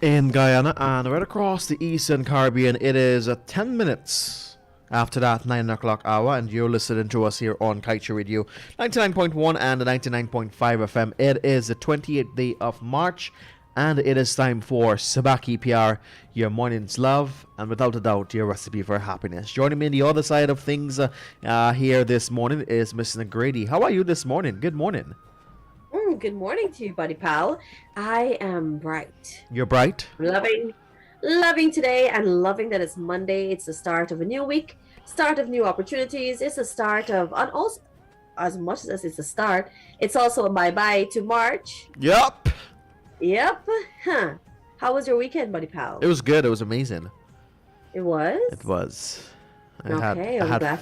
in Guyana and right across the Eastern Caribbean. It is 10 minutes after that 9 o'clock hour, and you're listening to us here on Kaieteur Radio 99.1 and 99.5 FM. It is the 28th day of March, and it is time for Sabaki PR, your morning's love, and without a doubt, your recipe for happiness. Joining me on the other side of things here this morning is Miss Nagrady. How are you this morning? Good morning. Good morning to you, buddy pal. I am bright. You're bright? Loving today and loving that it's Monday. It's the start of a new week, start of new opportunities. It's the start of, and also, as much as it's a start, it's also a bye-bye to March. Yep. Huh. How was your weekend, buddy pal? It was good. It was amazing. It was? It was. I'm glad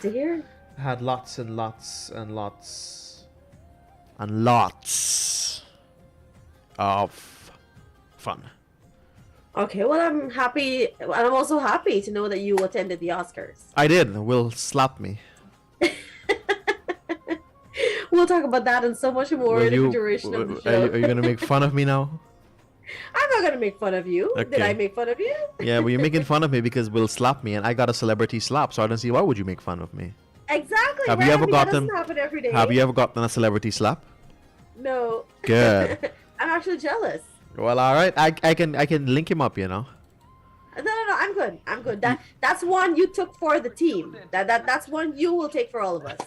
to hear. I had lots and lots and lots and lots of fun. Okay, well, I'm happy. I'm also happy to know that you attended the Oscars. I did. Will slapped me. We'll talk about that and so much more in the duration of the show. Are you going to make fun of me now? I'm not going to make fun of you. Okay. Did I make fun of you? Yeah, well, you're making fun of me because Will slapped me and I got a celebrity slap, so I don't see why would you make fun of me. Exactly. Have right? you ever that doesn't happen every day. Have you ever gotten a celebrity slap? No. Good. I'm actually jealous. Well, all right. I can link him up, you know. No. I'm good. That's one you took for the team. That's one you will take for all of us.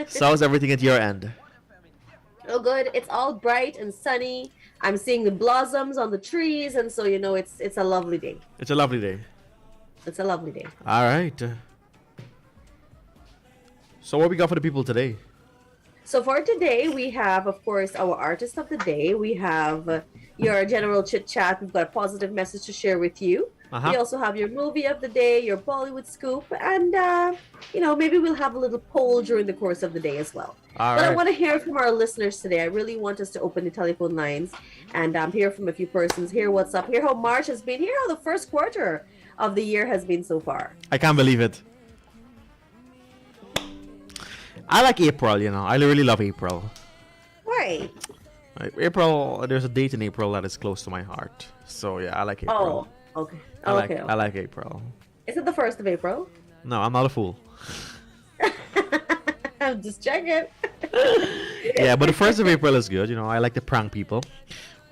So how's everything at your end? Oh, good. It's all bright and sunny. I'm seeing the blossoms on the trees, and so it's a lovely day. It's a lovely day. It's a lovely day. All right. So what we got for the people today? So for today, we have, of course, our artist of the day. We have your general chit chat. We've got a positive message to share with you. We also have your movie of the day, your Bollywood scoop, and maybe we'll have a little poll during the course of the day as well. But I want to hear from our listeners today. I really want us to open the telephone lines and hear from a few persons. Hear what's up. Hear how March has been. Hear how the first quarter of the year has been so far. I can't believe it. I like April, you know. I really love April. Right. April, there's a date in April that is close to my heart. So yeah, I like April. Oh, okay. I like April. Is it the 1st of April? No, I'm not a fool. I'm just checking. Yeah, but the 1st of April is good. You know, I like to prank people.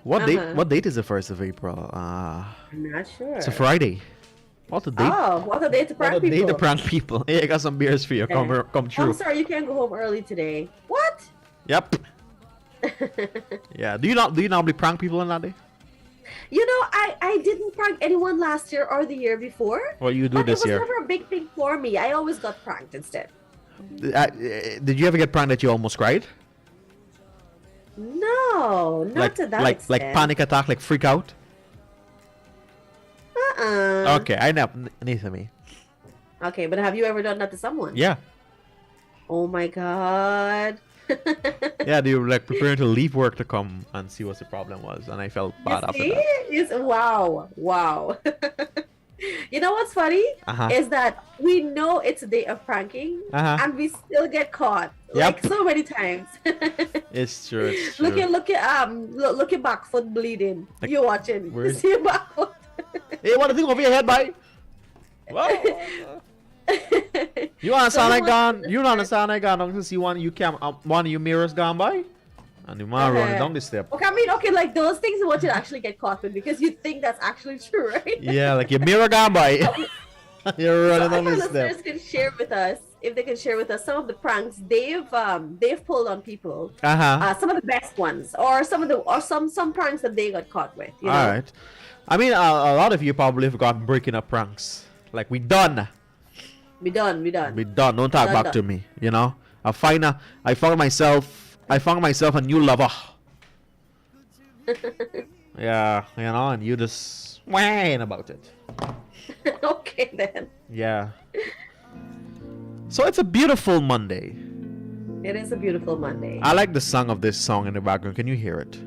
What date is the 1st of April? I'm not sure. It's a Friday. What a date! Oh, what a day to prank people! What a day to prank people! Hey, I got some beers for you. Come true. I'm sorry, you can't go home early today. What? Yep. Yeah. Do you normally prank people on that day? You know, I didn't prank anyone last year or the year before. Well, you do this year. It was never a big thing for me. I always got pranked instead. Did you ever get pranked that you almost cried? No, not to that extent. Like panic attack, like freak out. Okay, I know. Neither me. Okay, but have you ever done that to someone? Yeah. Oh my god. Yeah, they were like preparing to leave work to come and see what the problem was, and I felt bad after that. Wow. You know what's funny is that we know it's a day of pranking, and we still get caught like so many times. It's true. Look at back foot bleeding. Like, you watching? Where's... See your back foot. Hey, what do you think over your head, boy? Well, you want to sound like gone? You want to sound like gone? Don't you see one of your mirrors gone by? And you want to run down the step. Okay, like those things are what you actually get caught with because you think that's actually true, right? Yeah, like your mirror gone by. You're running down the step. Listeners can share with us, if they can share with us some of the pranks they've pulled on people. Some of the best ones, or some pranks that they got caught with. You know? All right. I mean, a lot of you probably have gotten breaking up pranks. Like, we done. We done. Don't talk back to me. You know, I found myself a new lover. Yeah, you know, and you just whine about it. Okay then. Yeah. So it's a beautiful Monday. It is a beautiful Monday. I like the song of this song in the background. Can you hear it?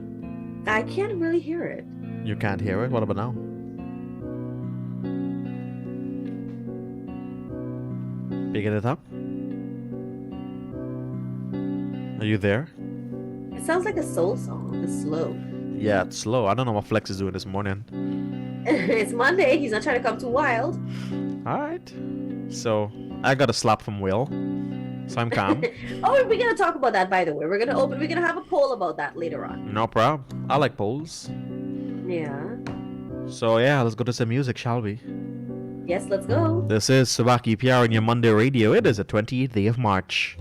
I can't really hear it. You can't hear it? What about now? Picking it up? Are you there? It sounds like a soul song. It's slow. Yeah, it's slow. I don't know what Flex is doing this morning. It's Monday. He's not trying to come too wild. All right. So I got a slap from Will. So I'm calm. Oh, we're gonna talk about that, by the way. We're gonna have a poll about that later on. No problem. I like polls. Yeah. So yeah, let's go to some music, shall we? Yes, let's go. This is Sabaki PR on your Monday radio. It is the 28th day of March.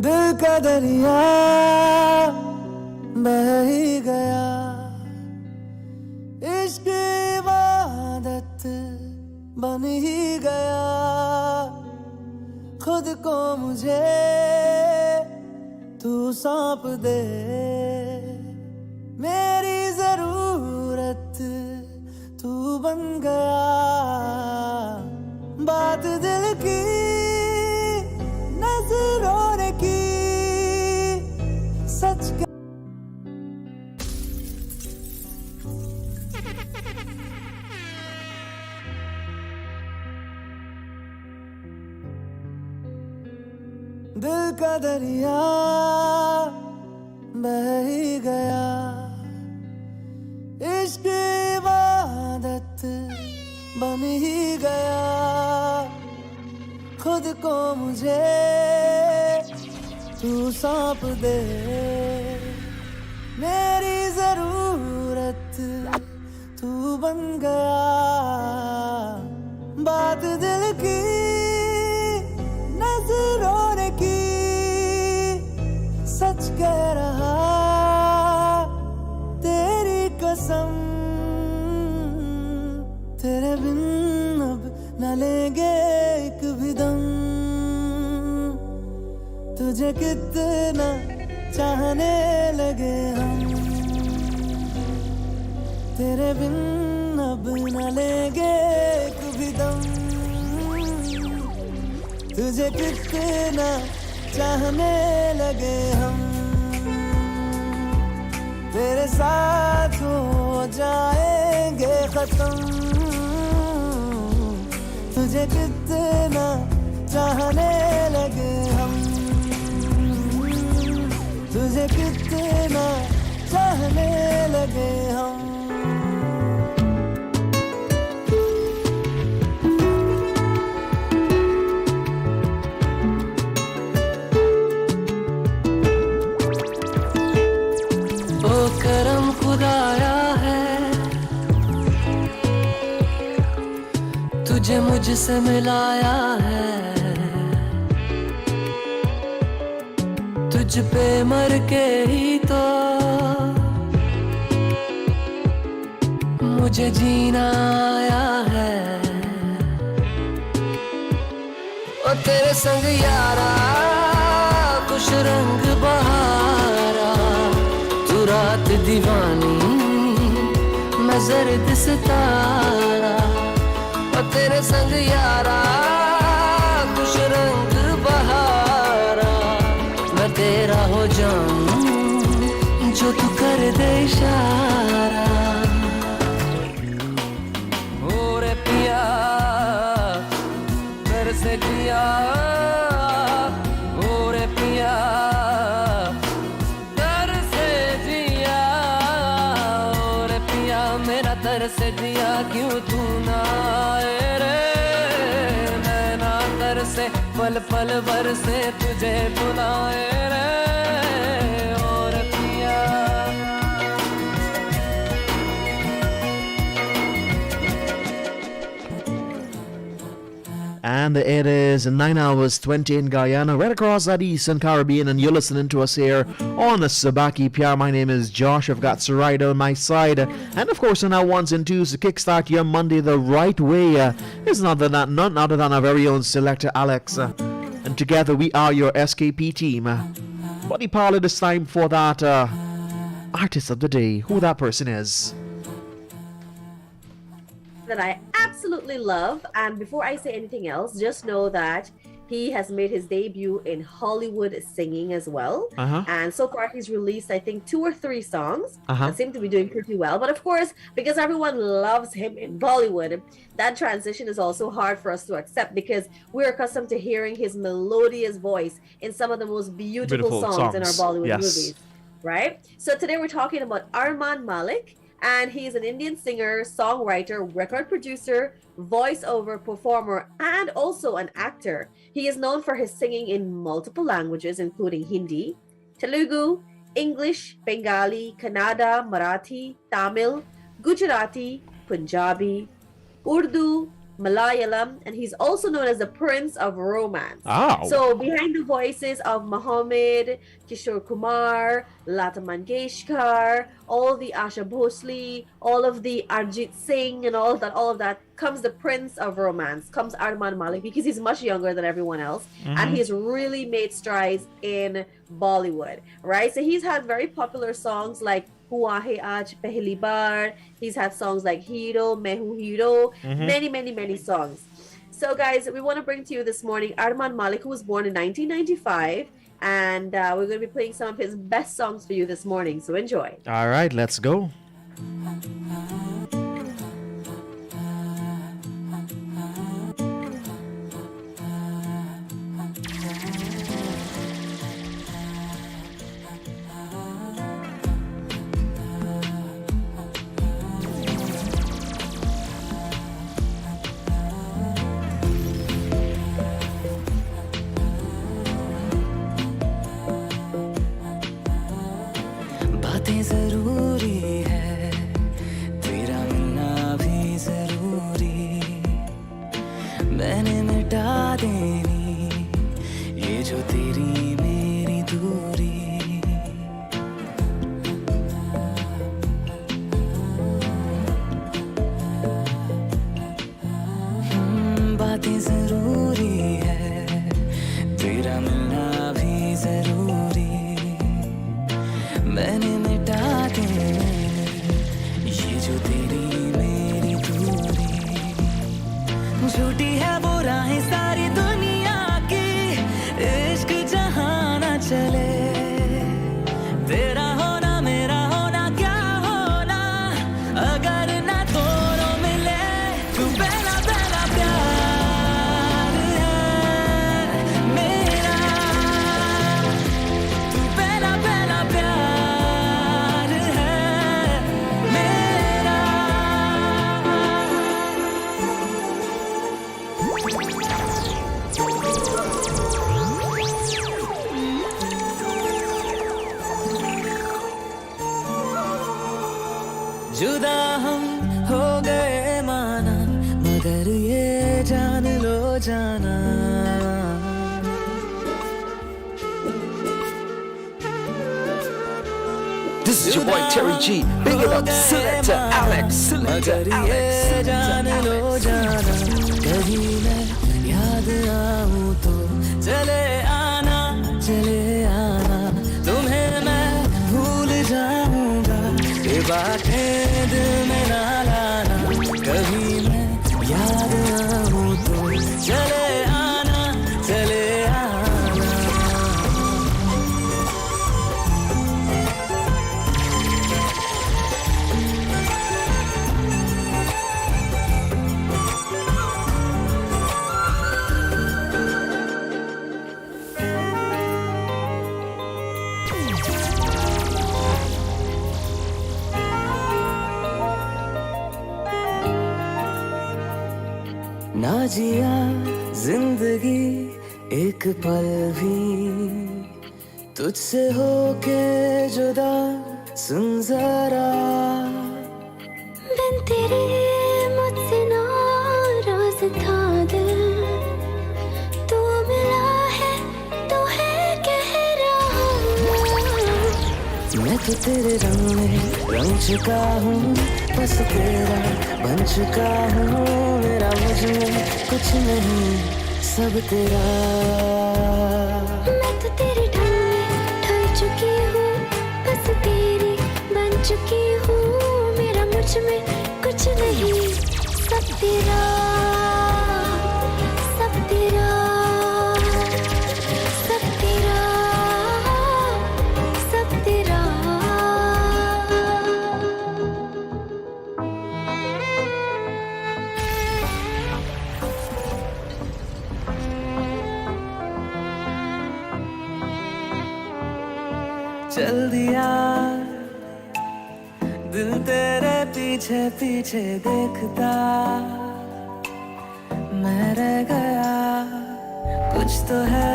दिल का दरिया बह ही गया इश्क इबादत बन ही गया खुद को मुझे तू सौंप दे मेरी जरूरत तू बन गया बात दिल की नजरों ने की सच दिल का दरिया बह ही गया इश्क इबादत बन ही गया खुद को मुझे तू सौंप दे मेरी जरूरत तू बन गया बात दिल की नजरों ने की सच कह रहा तेरी कसम तेरे बिन अब न लेंगे एक भी दम तुझे कितना चाहने लगे हम तेरे बिन अब न लेंगे एक भी दम तुझे कितना चाहने लगे हम तेरे साथ हो जाएंगे खत्म तुझे कितना चाहने लगे हम तुझे कितना चाहने लगे हम ओ करम खुदाया है तुझे मुझसे मिलाया है तुझ पे मर के ही तो मुझे जीना आया है ओ तेरे संग यारा कुछ रंग बहारा तू रात दीवानी मैं जर्द सितारा ओ तेरे संग यारा कुछ रंग बहारा मैं तेरा हो जाऊं जो तू कर दे इशारा ओ रे पिया घर से जिया ओ रे पिया घर से जिया ओ रे पिया मेरा तरस दिया क्यों तू ना आए रे नैना तरसे पल पल भर से तुझे बुलाए रे और पिया And it is 9 hours 20 in Guyana, right across that Eastern Caribbean, and you're listening to us here on the Sabaki PR. My name is Josh. I've got Sarida on my side. And of course, on our ones and twos to kickstart your Monday the right way is none other than our very own selector, Alex. And together we are your SKP team. Buddy Parlor, this time for that artist of the day, who that person is. That I absolutely love, and before I say anything else, just know that he has made his debut in Hollywood singing as well. And so far he's released, I think, 2 or 3 songs and seem to be doing pretty well. But of course, because everyone loves him in Bollywood, that transition is also hard for us to accept because we're accustomed to hearing his melodious voice in some of the most beautiful songs in our Bollywood movies, right? So today we're talking about Arman Malik, and he's an Indian singer, songwriter, record producer, voiceover performer, and also an actor. He is known for his singing in multiple languages, including Hindi, Telugu, English, Bengali, Kannada, Marathi, Tamil, Gujarati, Punjabi, Urdu, Malayalam, and he's also known as the Prince of Romance. So behind the voices of Mohammed, Kishore Kumar, Lata Mangeshkar, all the Asha Bhosle, all of the Arjit Singh and all of that comes the Prince of Romance, comes Arman Malik, because he's much younger than everyone else and he's really made strides in Bollywood, right? So he's had very popular songs like Hua Hai Aaj Pehli Baar. He's had songs like Hero, Main Hu Hero, many songs. So guys, we want to bring to you this morning Arman Malik, who was born in 1995, and we're going to be playing some of his best songs for you this morning. So enjoy. All right, let's go. बातें जरूरी है, तेरा मिलना भी जरूरी, मैंने मिटा देनी ये जो तेरी मेरी दूरी। बातें जरूरी है, तेरा मिलना भी जरूरी, मैंने मिटा देनी ये जो तेरी मेरी दूरी। झूठी है वो राहें सारी दुनिया की, इश्क जहाँ न चले, तेरा होना मेरा होना क्या होना अगर ना दोनों मिले। तू पहला पहला प्यार है मेरा, तू पहला पहला प्यार है मेरा। जुदा हम हो गए माना, मगर ये जान लो जाना, This is your boy Terry G. Big it up, Selector Alex. Selector ये जान लो जाना, कभी मैं याद आऊं तो चले आना, चले आना, तुम्हें मैं भूल जाऊंगा, ये बातें दिल में ना लाना, कभी मैं याद आऊं तो चले आना, चले आना। ना जिया जिंदगी एक पल भी तुझसे होके जुदा, सुन जरा बिन तेरे मुझसे नाराज था दिल, तू मिला है तो है कह रहा, मैं तो तेरे रंग में रंग चुका हूँ, बस तेरा बन चुका हूँ, मेरा मुझ में कुछ नहीं सब तेरा। मैं तो तेरे ढंग में ढल चुकी हूँ, बस तेरी बन चुकी हूँ, मेरा मुझ में कुछ नहीं सब तेरा, सब तेरा। चल दिया दिल तेरे पीछे पीछे देखता मैं रह गया कुछ तो है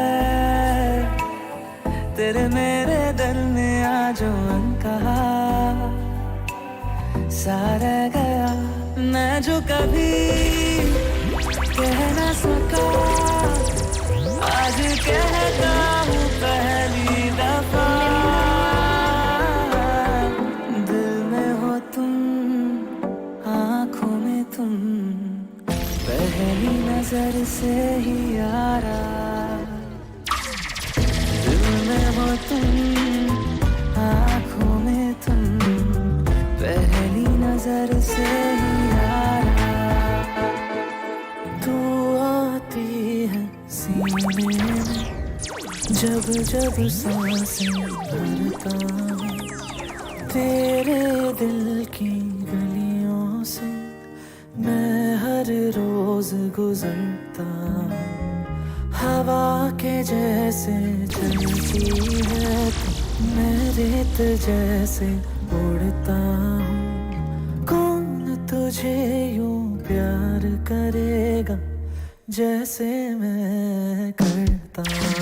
तेरे मेरे दिल में आज कहा सा रह गया मैं जो कभी कह ना सका आज कहता हूँ पहली दफा दिल में हो तुम आँखों में तुम पहली नजर से ही यारा दिल में हो तुम आँखों में तुम पहली नजर से ही यारा तू आती है सीने में जब जब सांसें भरता हूँ तेरे दिल की गलियों से मैं हर रोज गुजरता हूँ हवा के जैसे चलती है मैं रेत जैसे उड़ता हूँ कौन तुझे यूं प्यार करेगा जैसे मैं करता हूँ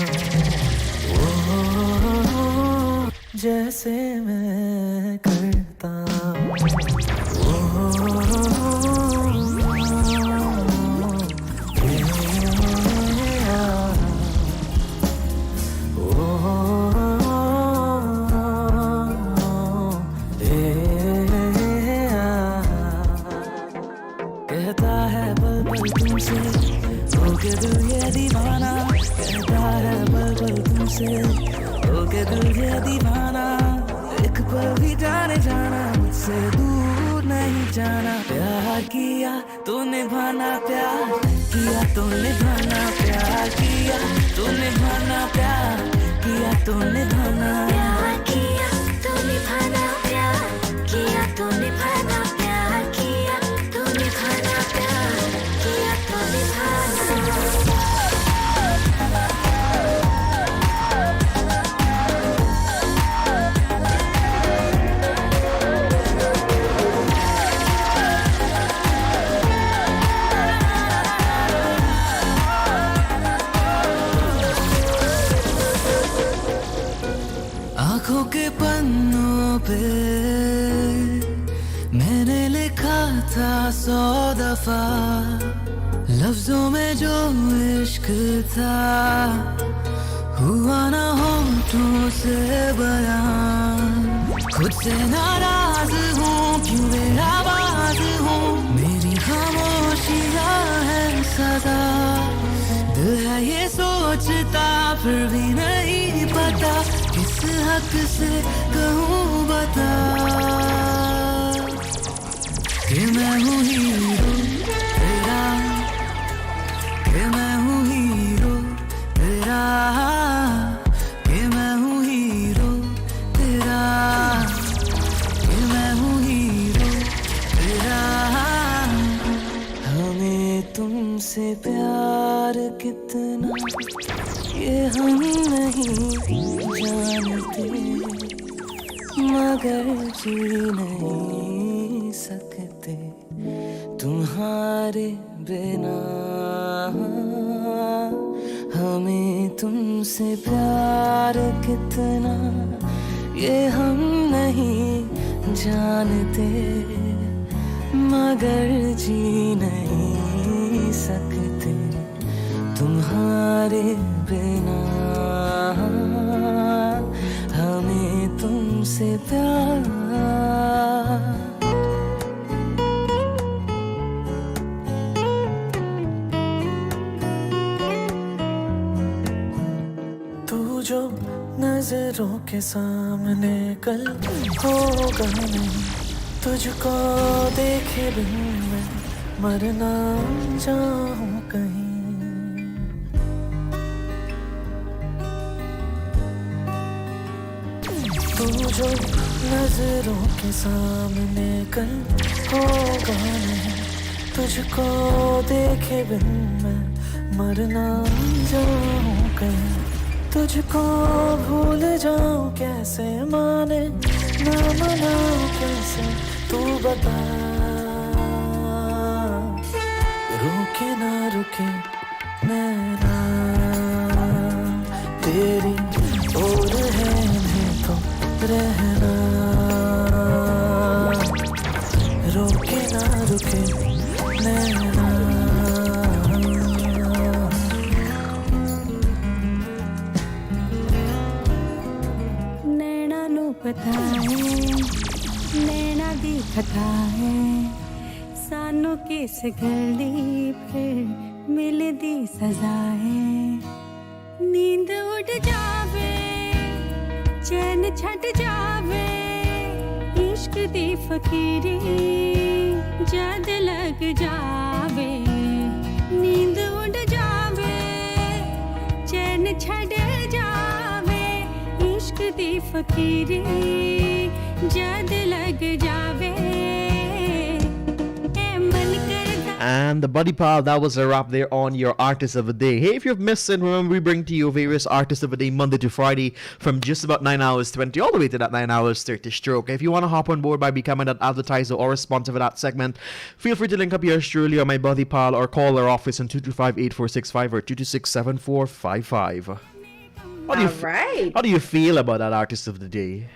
जैसे मैं करता कहता है पल पल तुमसे होके दिल ये दीवाना कहता है पल पल तुमसे होके दिल ये दीवाना एक पल भी जाने जाना मुझसे दूर नहीं जाना प्यार किया तो निभाना प्यार किया तो निभाना प्यार किया तो निभाना प्यार किया तो निभाना प्यार किया तो निभाना प्यार किया तो निभाना प्यार किया तो निभाना प्यार किया तो निभाना आँखों के पन्नों पे मैंने लिखा था 100 दफा लफ्जों में जो इश्क था हुआ ना होठों से बयान खुद से नाराज हूँ क्यों बेआवाज हूँ मेरी खामोशियाँ है सदा दिल है ये सोचता फिर भी नहीं पता किस हक से कहूँ बता कि मैं हूँ हीरो तेरा कि मैं हूँ हीरो तेरा कि मैं हूँ हीरो तेरा कि मैं हूँ हीरो तेरा हमें तुमसे प्यार कितना ये हम नहीं जानते मगर जी नहीं सकते तुम्हारे बिना हमें तुमसे प्यार कितना ये हम नहीं जानते मगर जी नहीं सकते तुम्हारे बिना हमें तुमसे प्यार तू जो नजरों के सामने कल होगा नहीं तुझको देखे बिन मैं मरना चाहूँ कहीं तू जो नजरों के सामने कल होगा नहीं तुझको देखे बिन मैं मरना जाऊँ कहीं तुझको भूल जाऊं कैसे माने ना मनाऊं कैसे तू बता रुके ना रुके नैना तेरी और है नहीं तो रहना रुके ना रुके नैना नैना नू पता है नैना दी खता है सानू किस गली फिर मिलदी सजा है नींद उड़ जावे चैन छट जावे इश्क दी फकीरी जद लग जावे नींद उड़ जावे चैन छट जावे इश्क दी फकीरी जद लग जावे ए मन करदा And the Buddy Pal, that was a wrap there on your Artist of the Day. Hey, if you've missed it, remember we bring to you various Artists of the Day Monday to Friday from just about 9 hours 20 all the way to that 9 hours 30 stroke. If you want to hop on board by becoming an advertiser or a sponsor for that segment, feel free to link up yours truly or my Buddy Pal or call our office on 225-8465 or 226-7455. How do you feel about that Artist of the Day?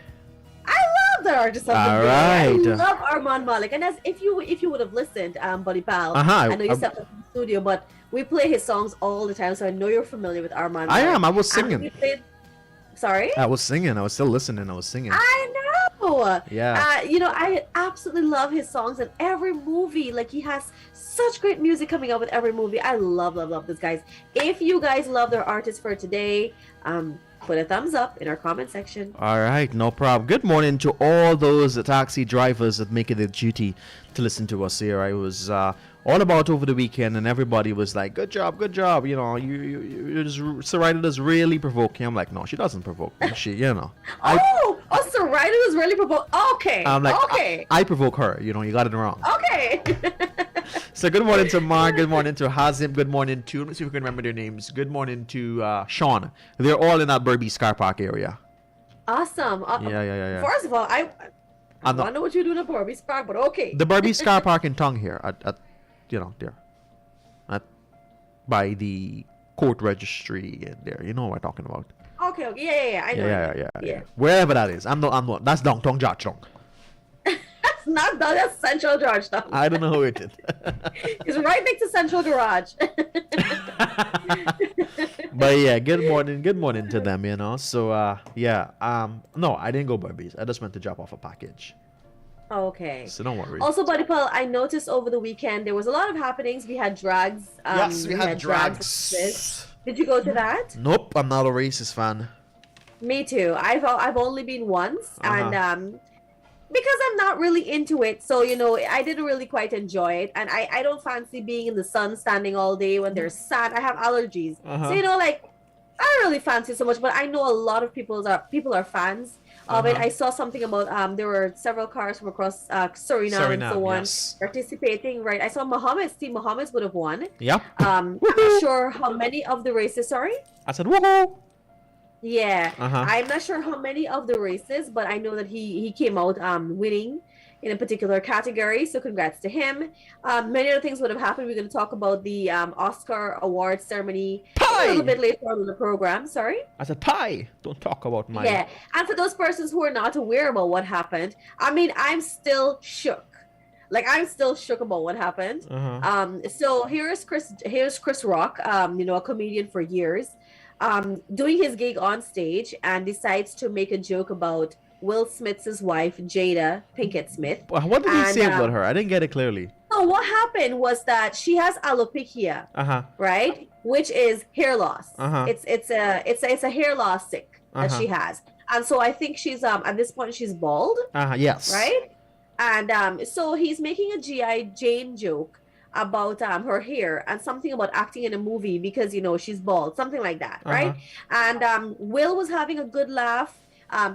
The artist of the All day. right. I love Armand Malik, and as if you would have listened, Buddy Pal, Uh-huh. I know you stepped up in the studio, but we play his songs all the time, so I know you're familiar with Armand I Malik. am. I was And singing. we played- Sorry? I was singing. I was still listening. I was singing. I know. Yeah. I absolutely love his songs in every movie. Like, he has such great music coming out with every movie. I love this, guys. If you guys love their artist for today, put a thumbs up in our comment section. All right, no problem. Good morning to all those taxi drivers that make it their duty to listen to us here. I was all about over the weekend, and everybody was like, "Good job, good job." You know, you just Sarita is really provoking. I'm like, no, she doesn't provoke me. She, you know. Sarita was really provoked. Okay. I'm like, okay. I provoke her. You know, you got it wrong. Okay. So good morning to Mark. Good morning to Hazim. Good morning to, let me see if we can remember their names. Good morning to Sean. They're all in that Burby's car park area. Awesome. Yeah. First of all, I I'm not- don't know what you do in Burby's Park, but okay. The Burby's car park in Tongue here at you know, there. By the court registry and there. You know what I'm talking about. Okay. Yeah. I know. Yeah. Wherever that is. I'm not. That's downtown Georgetown. That's not done. That's Central Georgetown. I don't know who it is. It's right next to Central Garage. But yeah, good morning to them, you know. So no, I didn't go Burby's. I just went to drop off a package. Okay. So don't worry. Also, Buddy Paul, I noticed over the weekend there was a lot of happenings. We had drags. Yes, we had drags. Races. Did you go to that? Nope, I'm not a racist fan. Me too. I've only been once, and because I'm not really into it, so I didn't really quite enjoy it, and I don't fancy being in the sun standing all day when there's sand. I have allergies, so like I don't really fancy it so much. But I know a lot of people are fans of it. I saw something about there were several cars from across Suriname and so on participating. Right, I saw Team Mohammed's would have won. Yep. I'm not sure how many of the races. Sorry. I said woohoo. Yeah, I'm not sure how many of the races, but I know that he came out winning in a particular category. So congrats to him. Many other things would have happened. We're going to talk about the Oscar awards ceremony a little bit later on in the program. Sorry. I said pie. Don't talk about mine. Yeah, and for those persons who are not aware about what happened, I mean, I'm still shook. Like, I'm still shook about what happened. So here's Chris Rock, a comedian for years. Doing his gig on stage and decides to make a joke about Will Smith's wife, Jada Pinkett Smith. What did he say about her? I didn't get it clearly. So what happened was that she has alopecia, right? Which is hair loss. It's a hair loss sick that she has. And so I think she's at this point she's bald. Yes. Right? And so he's making a G.I. Jane joke about her hair and something about acting in a movie because she's bald, something like that, right? And Will was having a good laugh.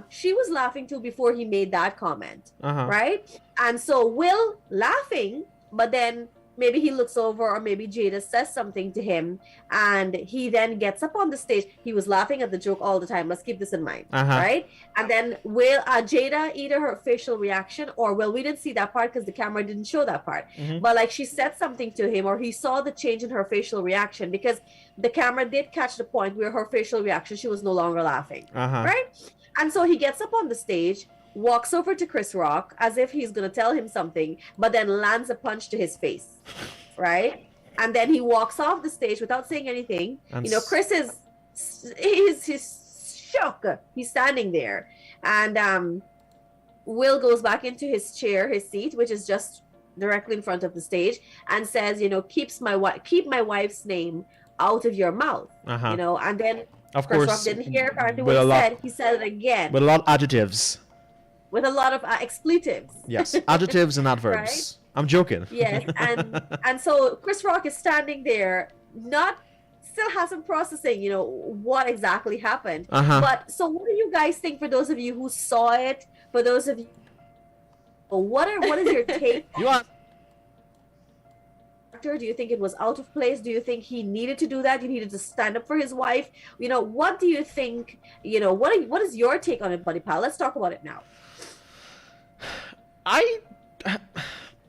She was laughing too before he made that comment, right? And so Will laughing, but then maybe he looks over, or maybe Jada says something to him, and he then gets up on the stage. He was laughing at the joke all the time. Let's keep this in mind, right? And then will Jada, either her facial reaction, or well, we didn't see that part because the camera didn't show that part, but like she said something to him, or he saw the change in her facial reaction, because the camera did catch the point where her facial reaction, she was no longer laughing, right? And so he gets up on the stage, walks over to Chris Rock as if he's going to tell him something, but then lands a punch to his face, right? And then he walks off the stage without saying anything. You know, Chris he's shocked. He's standing there. And Will goes back into his chair, his seat, which is just directly in front of the stage, and says, you know, keep my wife's name out of your mouth, you know. And then of Chris course, Rock didn't hear apparently what he said it again. With a lot of adjectives. With a lot of expletives. Yes, adjectives and adverbs. Right? I'm joking. Yes, and so Chris Rock is standing there, still hasn't processing, you know, what exactly happened. But so what do you guys think, for those of you who saw it, for those of you, what is your take? Do you think it was out of place? Do you think he needed to do that? He needed to stand up for his wife? You know, what do you think? You know, what is your take on it, Buddy Pal? Let's talk about it now.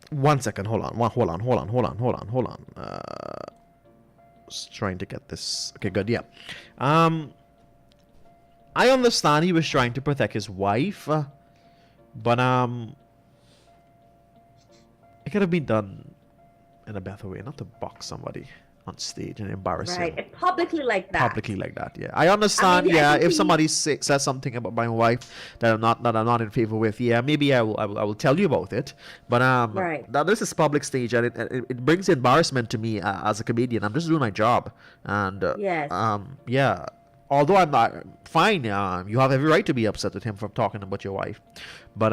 One second, hold on. Just trying to get this. Okay, good. Yeah. I understand he was trying to protect his wife, but it could have been done in a better way, not to box somebody on stage and embarrass him. Right, and publicly like that. Yeah. I understand. If somebody says something about my wife that I'm not in favor with, maybe I will tell you about it. But now this is public stage, and it brings embarrassment to me as a comedian. I'm just doing my job, and although I'm not fine, you have every right to be upset at him for talking about your wife, but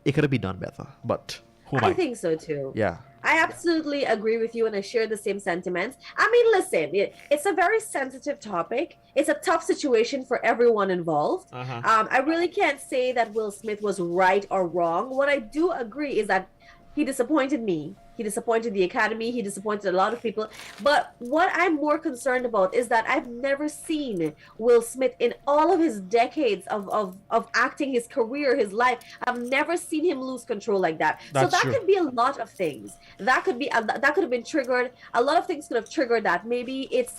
it could have been done better. But I think so too. Yeah. I absolutely agree with you, and I share the same sentiments. I mean, listen, it's a very sensitive topic. It's a tough situation for everyone involved. I really can't say that Will Smith was right or wrong. What I do agree is that he disappointed me. He disappointed the Academy. He disappointed a lot of people. But what I'm more concerned about is that I've never seen Will Smith in all of his decades of acting, his career, his life. I've never seen him lose control like that. That's so that true. could be a lot of things. That could have been triggered. A lot of things could have triggered that. Maybe it's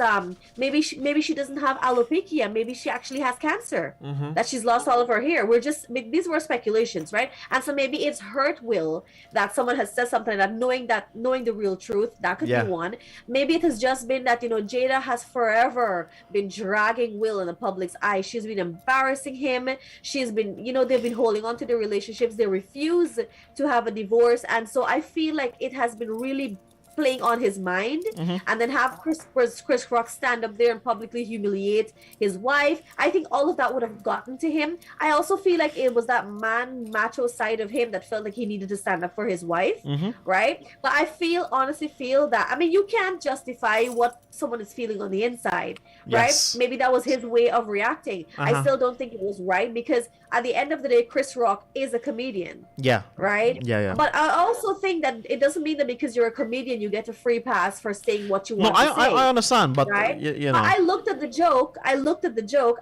maybe she doesn't have alopecia. Maybe she actually has cancer. That she's lost all of her hair. These were speculations, right? And so maybe it's hurt Will that someone has said something like that, knowing the real truth. That could be one. Maybe it has just been that, you know, Jada has forever been dragging Will in the public's eye. She's been embarrassing him. She's been, you know, they've been holding on to their relationships. They refuse to have a divorce, and so I feel like it has been really playing on his mind, and then have Chris Rock stand up there and publicly humiliate his wife. I think all of that would have gotten to him. I also feel like it was that macho side of him that felt like he needed to stand up for his wife, right? But I honestly feel that, I mean, you can't justify what someone is feeling on the inside, right? Maybe that was his way of reacting. I still don't think it was right, because at the end of the day, Chris Rock is a comedian. Right? But I also think that it doesn't mean that because you're a comedian, you get a free pass for saying what you want to say. I understand, but right? you know. I looked at the joke,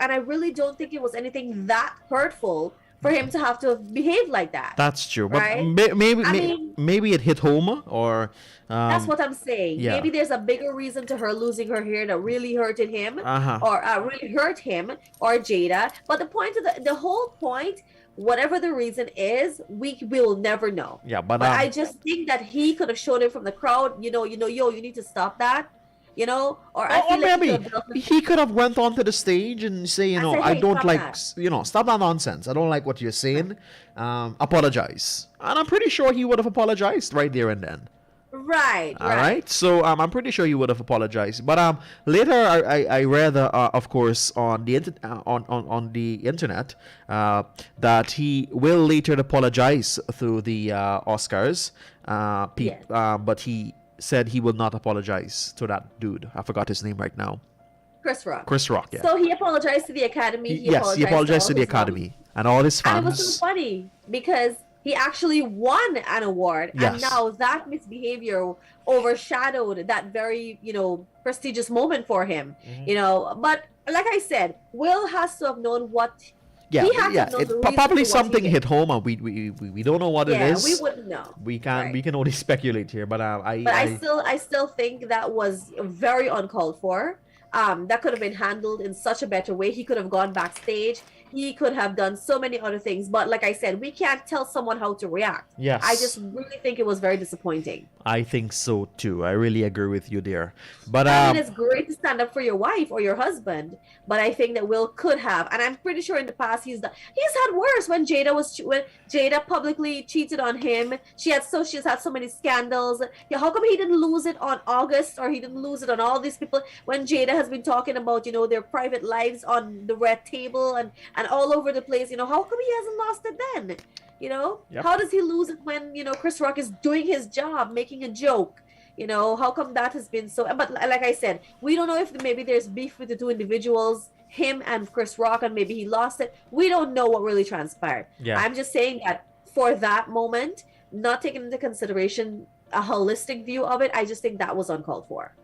and I really don't think it was anything that hurtful for him to have to behave like that. That's true, right? but maybe it hit home, or that's what I'm saying. Yeah. Maybe there's a bigger reason to her losing her hair that really hurted him, or really hurt him or Jada. But the point of the whole point, whatever the reason is, we will never know. But I just think that he could have shown it from the crowd. Yo, you need to stop that. You know, or maybe he could have went onto the stage and say, you know, I don't like, stop that nonsense. I don't like what you're saying. Apologize, and I'm pretty sure he would have apologized right there and then. Right. All right. So I'm pretty sure he would have apologized. But later I read, of course, on the internet that he will later apologize through the Oscars. But he said he will not apologize to that dude. I forgot his name right now. Chris Rock. Chris Rock. Yeah. So he apologized to the Academy. He apologized to the Academy and all his fans. And it was so funny because He actually won an award, Yes. and now that misbehavior overshadowed that very, prestigious moment for him. But like I said, Will has to have known what. Yeah, he has yeah. to know the reason Probably for what he something did. hit home, and we don't know what it Yeah, is. we wouldn't know. We can Right. we can only speculate here, but I still think that was very uncalled for. That could have been handled in such a better way. He could have gone backstage. He could have done so many other things. But like I said, we can't tell someone how to react. Yes. I just really think it was very disappointing. I think so too. I really agree with you there. But I mean, it's great to stand up for your wife or your husband, but I think that Will could have, and I'm pretty sure in the past he's had worse. When Jada publicly cheated on him, she's had so many scandals. Yeah, how come he didn't lose it on August, or he didn't lose it on all these people when Jada has been talking about their private lives on the red table and all over the place? How come he hasn't lost it then? Yep. How does he lose it when Chris Rock is doing his job, making a joke? How come that has been so? But like I said, we don't know if maybe there's beef with the two individuals, him and Chris Rock, and maybe he lost it. We don't know what really transpired. Yeah. I'm just saying that for that moment, not taking into consideration a holistic view of it, I just think that was uncalled for.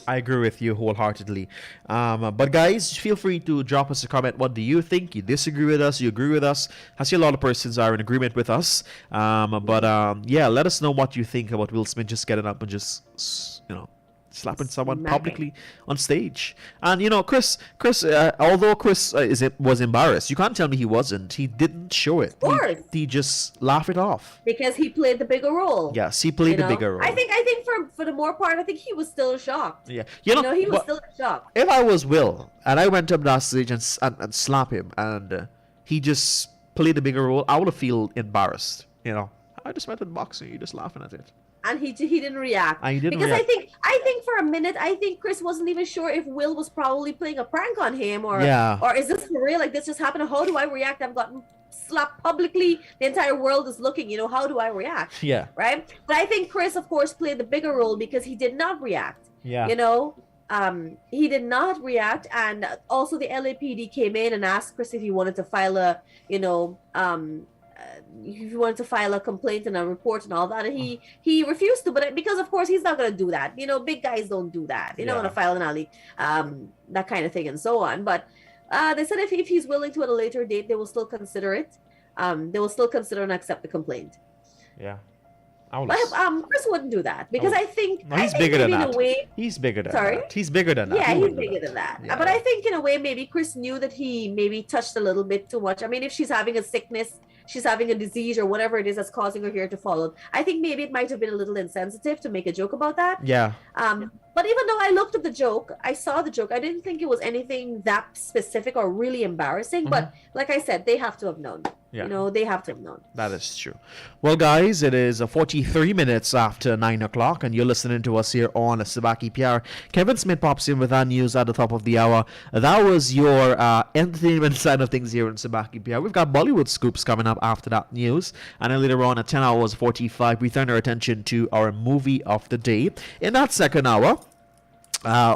I agree with you wholeheartedly. But guys, feel free to drop us a comment. What do you think? You disagree with us? You agree with us? I see a lot of persons are in agreement with us. Yeah, let us know what you think about Will Smith just getting up and just, slapping someone Smacking. publicly on stage. And Chris, although Chris was embarrassed, you can't tell me he wasn't. He didn't show it. Of course. He just laughed it off. Because he played the bigger role. Yes, he played the bigger role. I think for the more part, I think he was still shocked. Yeah, He was but- still shocked. if I was Will and I went up that stage and slap him and he just played a bigger role, I would feel embarrassed. I just went in boxing, you just laughing at it. And he didn't react. And he didn't because react. I think for a minute Chris wasn't even sure if Will was probably playing a prank on him or Yeah. or is this for real? Like this just happened? How do I react? I've gotten slapped publicly. The entire world is looking. How do I react? Yeah. Right. But I think Chris, of course, played the bigger role because he did not react. Yeah. He did not react, and also the LAPD came in and asked Chris if he wanted to file if he wanted to file a complaint and a report and all that, and he refused to, but because of course he's not going to do that. Big guys don't do that. They don't want to file an alley, that kind of thing and so on. But they said if he's willing to at a later date, they will still consider it. They will still consider and accept the complaint. Yeah. But Chris wouldn't do that because I think No, he's I think bigger than maybe in that. a way, He's bigger than Sorry? that. He's bigger than that. yeah, He he's wouldn't do bigger than that. Yeah. But I think in a way, maybe Chris knew that he maybe touched a little bit too much. I mean, if she's having a sickness, she's having a disease or whatever it is that's causing her hair to fall out, I think maybe it might have been a little insensitive to make a joke about that. Yeah. But even though I looked at the joke, I saw the joke, I didn't think it was anything that specific or really embarrassing. But like I said, they have to have known. Yeah. They have to have known. That is true. Well, guys, it is 43 minutes after 9 o'clock, and you're listening to us here on Sabaki PR. Kevin Smith pops in with our news at the top of the hour. That was your entertainment side of things here on Sabaki PR. We've got Bollywood scoops coming up after that news, and then later on at 10 hours 45, we turn our attention to our movie of the day. In that second hour,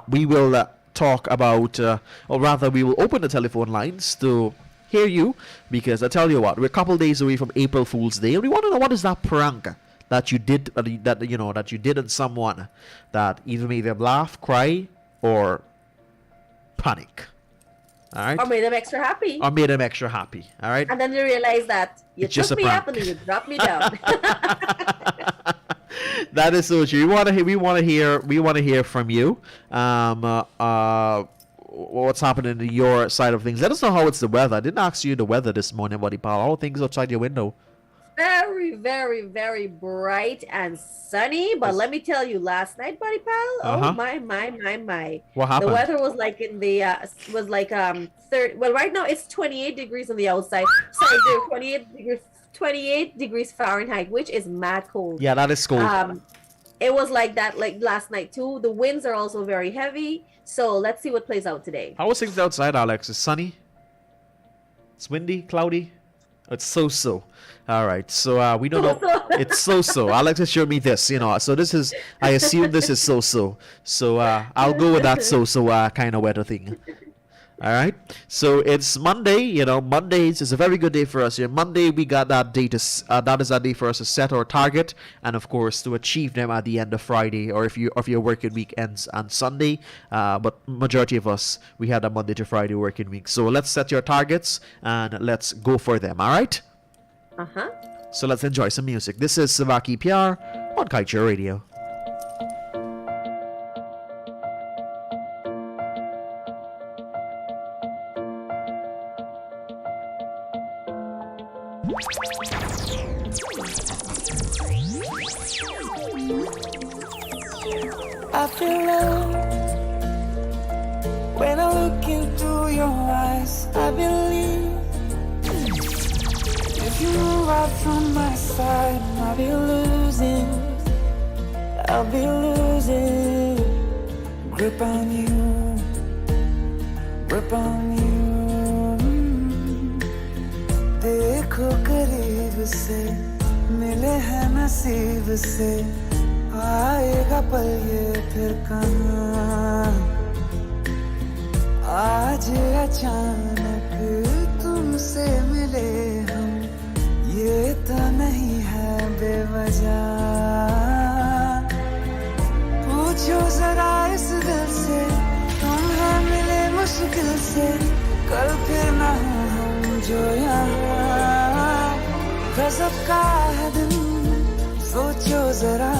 we will talk about, or rather, we will open the telephone lines to hear you, because I tell you what, we're a couple days away from April Fool's Day, and we want to know what is that prank that you did, that you did on someone that either made them laugh, cry, or panic. All right, Or made them extra happy. or made them extra happy. All right. And then they realize that you It's just took a me prank. up and then you dropped me down. That is so true. We want to hear from you. What's happening to your side of things? Let us know how it's the weather. I didn't ask you the weather this morning, buddy pal. How are things outside your window? Very, very, very bright and sunny. But let me tell you, last night, buddy pal, Uh-huh. oh my. What happened? The weather was like in the well, right now it's 28 degrees on the outside. Sorry, dude, 28 degrees Fahrenheit, which is mad cold. Yeah, that is cold. It was like that like last night too. The winds are also very heavy. So let's see what plays out today. How was things outside, Alex? It's sunny? It's windy? Cloudy? It's so. All right. So we don't know. It's so. Alex has showed me this, So this is, I assume this is so. So I'll go with that so kind of weather thing. All right. So it's Monday. You know, Mondays is a very good day for us here. Monday, we got that day that is a day for us to set our target and, of course, to achieve them at the end of Friday, or if your working week ends on Sunday. But majority of us, we had a Monday to Friday working week. So let's set your targets and let's go for them. All right. So let's enjoy some music. This is Savaki PR on Kaieteur Radio. I feel love when I look into your eyes. I believe if you move out from my side, I'll be losing grip on you, grip on you. देखो करीब से मिले हैं नसीब से आएगा पल ये फिर कहाँ आज अचानक तुमसे मिले हम ये तो नहीं है बेवजह पूछो जरा इस दिल से तुम है मिले मुश्किल से कल फिर ना हो हम जो यहाँ गजब का है दिन सोचो जरा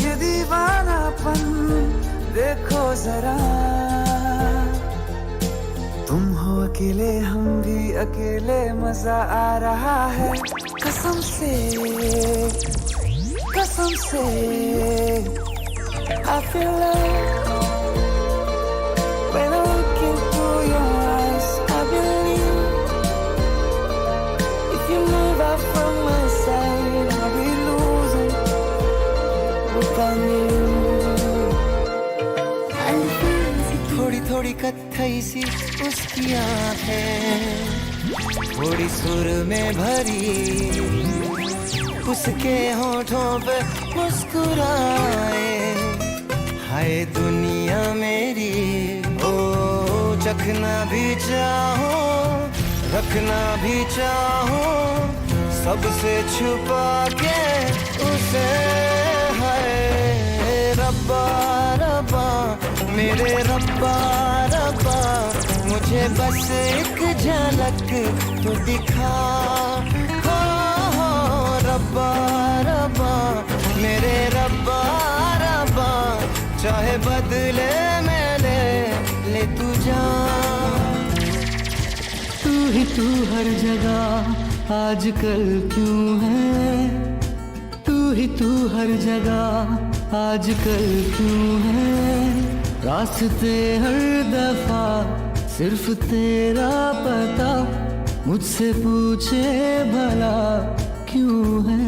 ये दीवानापन देखो जरा तुम हो अकेले हम भी अकेले मजा आ रहा है कसम से I feel love when I look into your eyes. I believe if you move out from my side, I'll be losing without you. थोड़ी थोड़ी कत्थई सी उसकी आँखें थोड़ी सुर में भरी उसके होठों पे मुस्कुराए हाय दुनिया मेरी ओ चखना भी चाहो रखना भी चाहो सबसे छुपा के उसे हाय रब्बा रब्बा मेरे रब्बा रब्बा मुझे बस एक झलक तो दिखा हो रब्बा रब्बा मेरे रब्बा रब्बा चाहे बदले में ले तू जा तू हर जगह आजकल क्यों है तू हर जगह आजकल क्यों है रास्ते हर दफा सिर्फ तेरा पता मुझसे पूछे भला क्यों है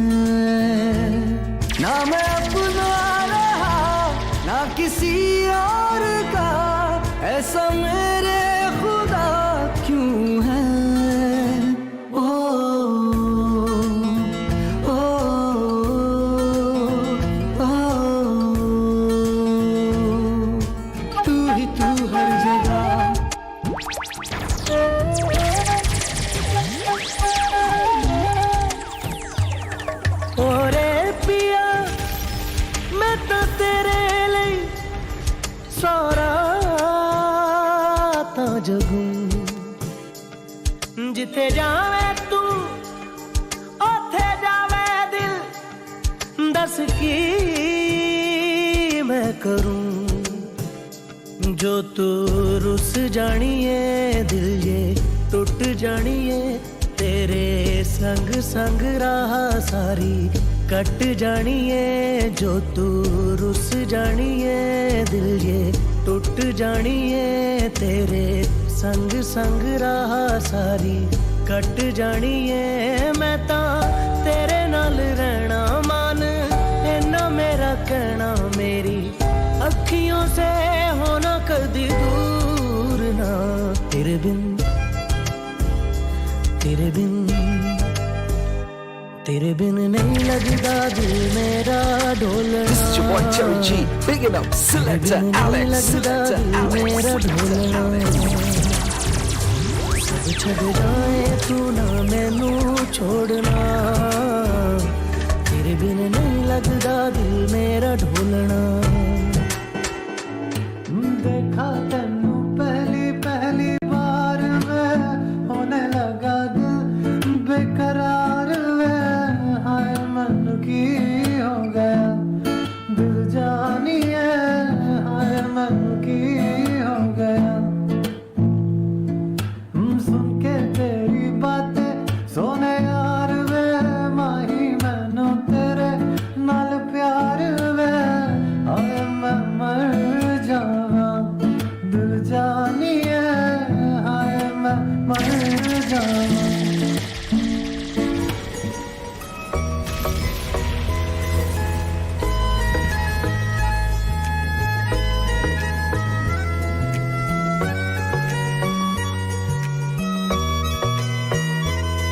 ना मैं अपना रहा ना किसी और का ऐसा मेरे खुदा क्यों है ओ जिथे जावे तू ओथे जावे दिल दस की मैं करूं जो तू रुस जानिए दिल ये टूट जानिए तेरे संग संग राह सारी कट जानिए जो तू रुस जानिए दिल ये टूट जानिए तेरे संग संग राह सारी कट जानिए मैं ता तेरे नाल रहना मान इन्ना मेरा कहना मेरी अखियों से होना कदी दूर ना तेरे बिन तेरे बिन नहीं लगता दिल मेरा ढोलना This is your boy Terry G, bigging up Selector Alex, Selector Alex, Selector Alex. सब छड़ जाए तू ना मैनू छोड़ना तेरे बिन नहीं लगता दिल मेरा ढोलना देखा तेनू पहली पहली बार में होने लगा दिल बेकरार में हाय मन की हो गया दिल जानिए हाय मन की हो गया सुन के तेरी बातें सोने यार वे माही मैनू तेरे नाल प्यार वे हाय मैं मर जावा दिल जानिए हाय मैं मर जावा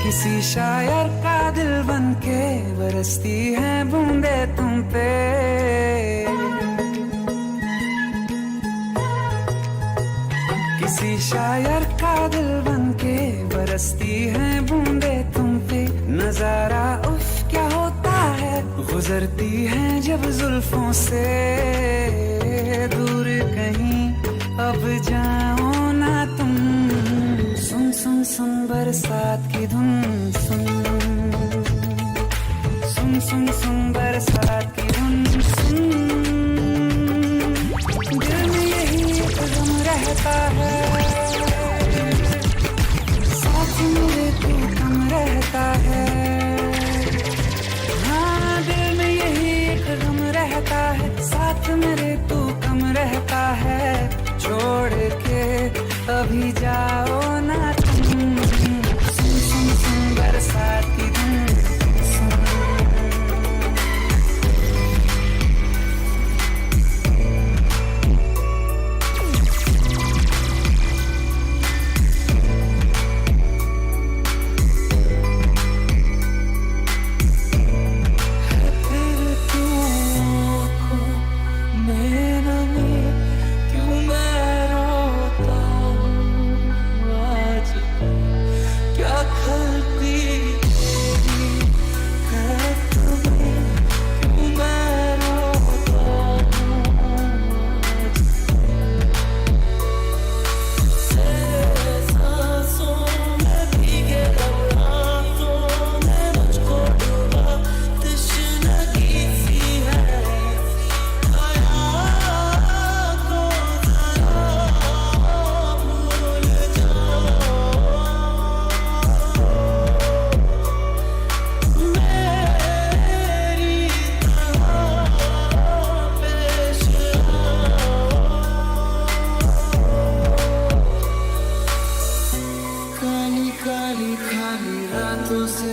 किसी शायर का दिल बनके बरसती है बूंदे तुम पे किसी शायर का दिल बनके बरसती है बूंदे तुम पे नजारा उफ क्या होता है गुजरती है जब जुल्फों से दूर कहीं अब जाओ ना तुम सुन सुन सुन बरसात की धुन सुन सुन सुन सुन बरसात की धुन सुन दिल में यही एक गम रहता है साथ मेरे तू कम रहता है हाँ दिल में यही एक गम रहता है साथ मेरे तू कम रहता है छोड़ के अभी जाओ ना तुम सुन सुन सुन बरसात की धुन सुन तेरे तू को मेरा में क्यों मैं रोता हूँ आज क्या खलती तेरी कहत में क्यों मैं रोता हूँ आज तेरे सांसों में भीगे रातों ने मुझको डूबा तश्नगी सी है आया को जरा भूल जाओ मेरी तरह पेश आओ काली काली खाली रातों से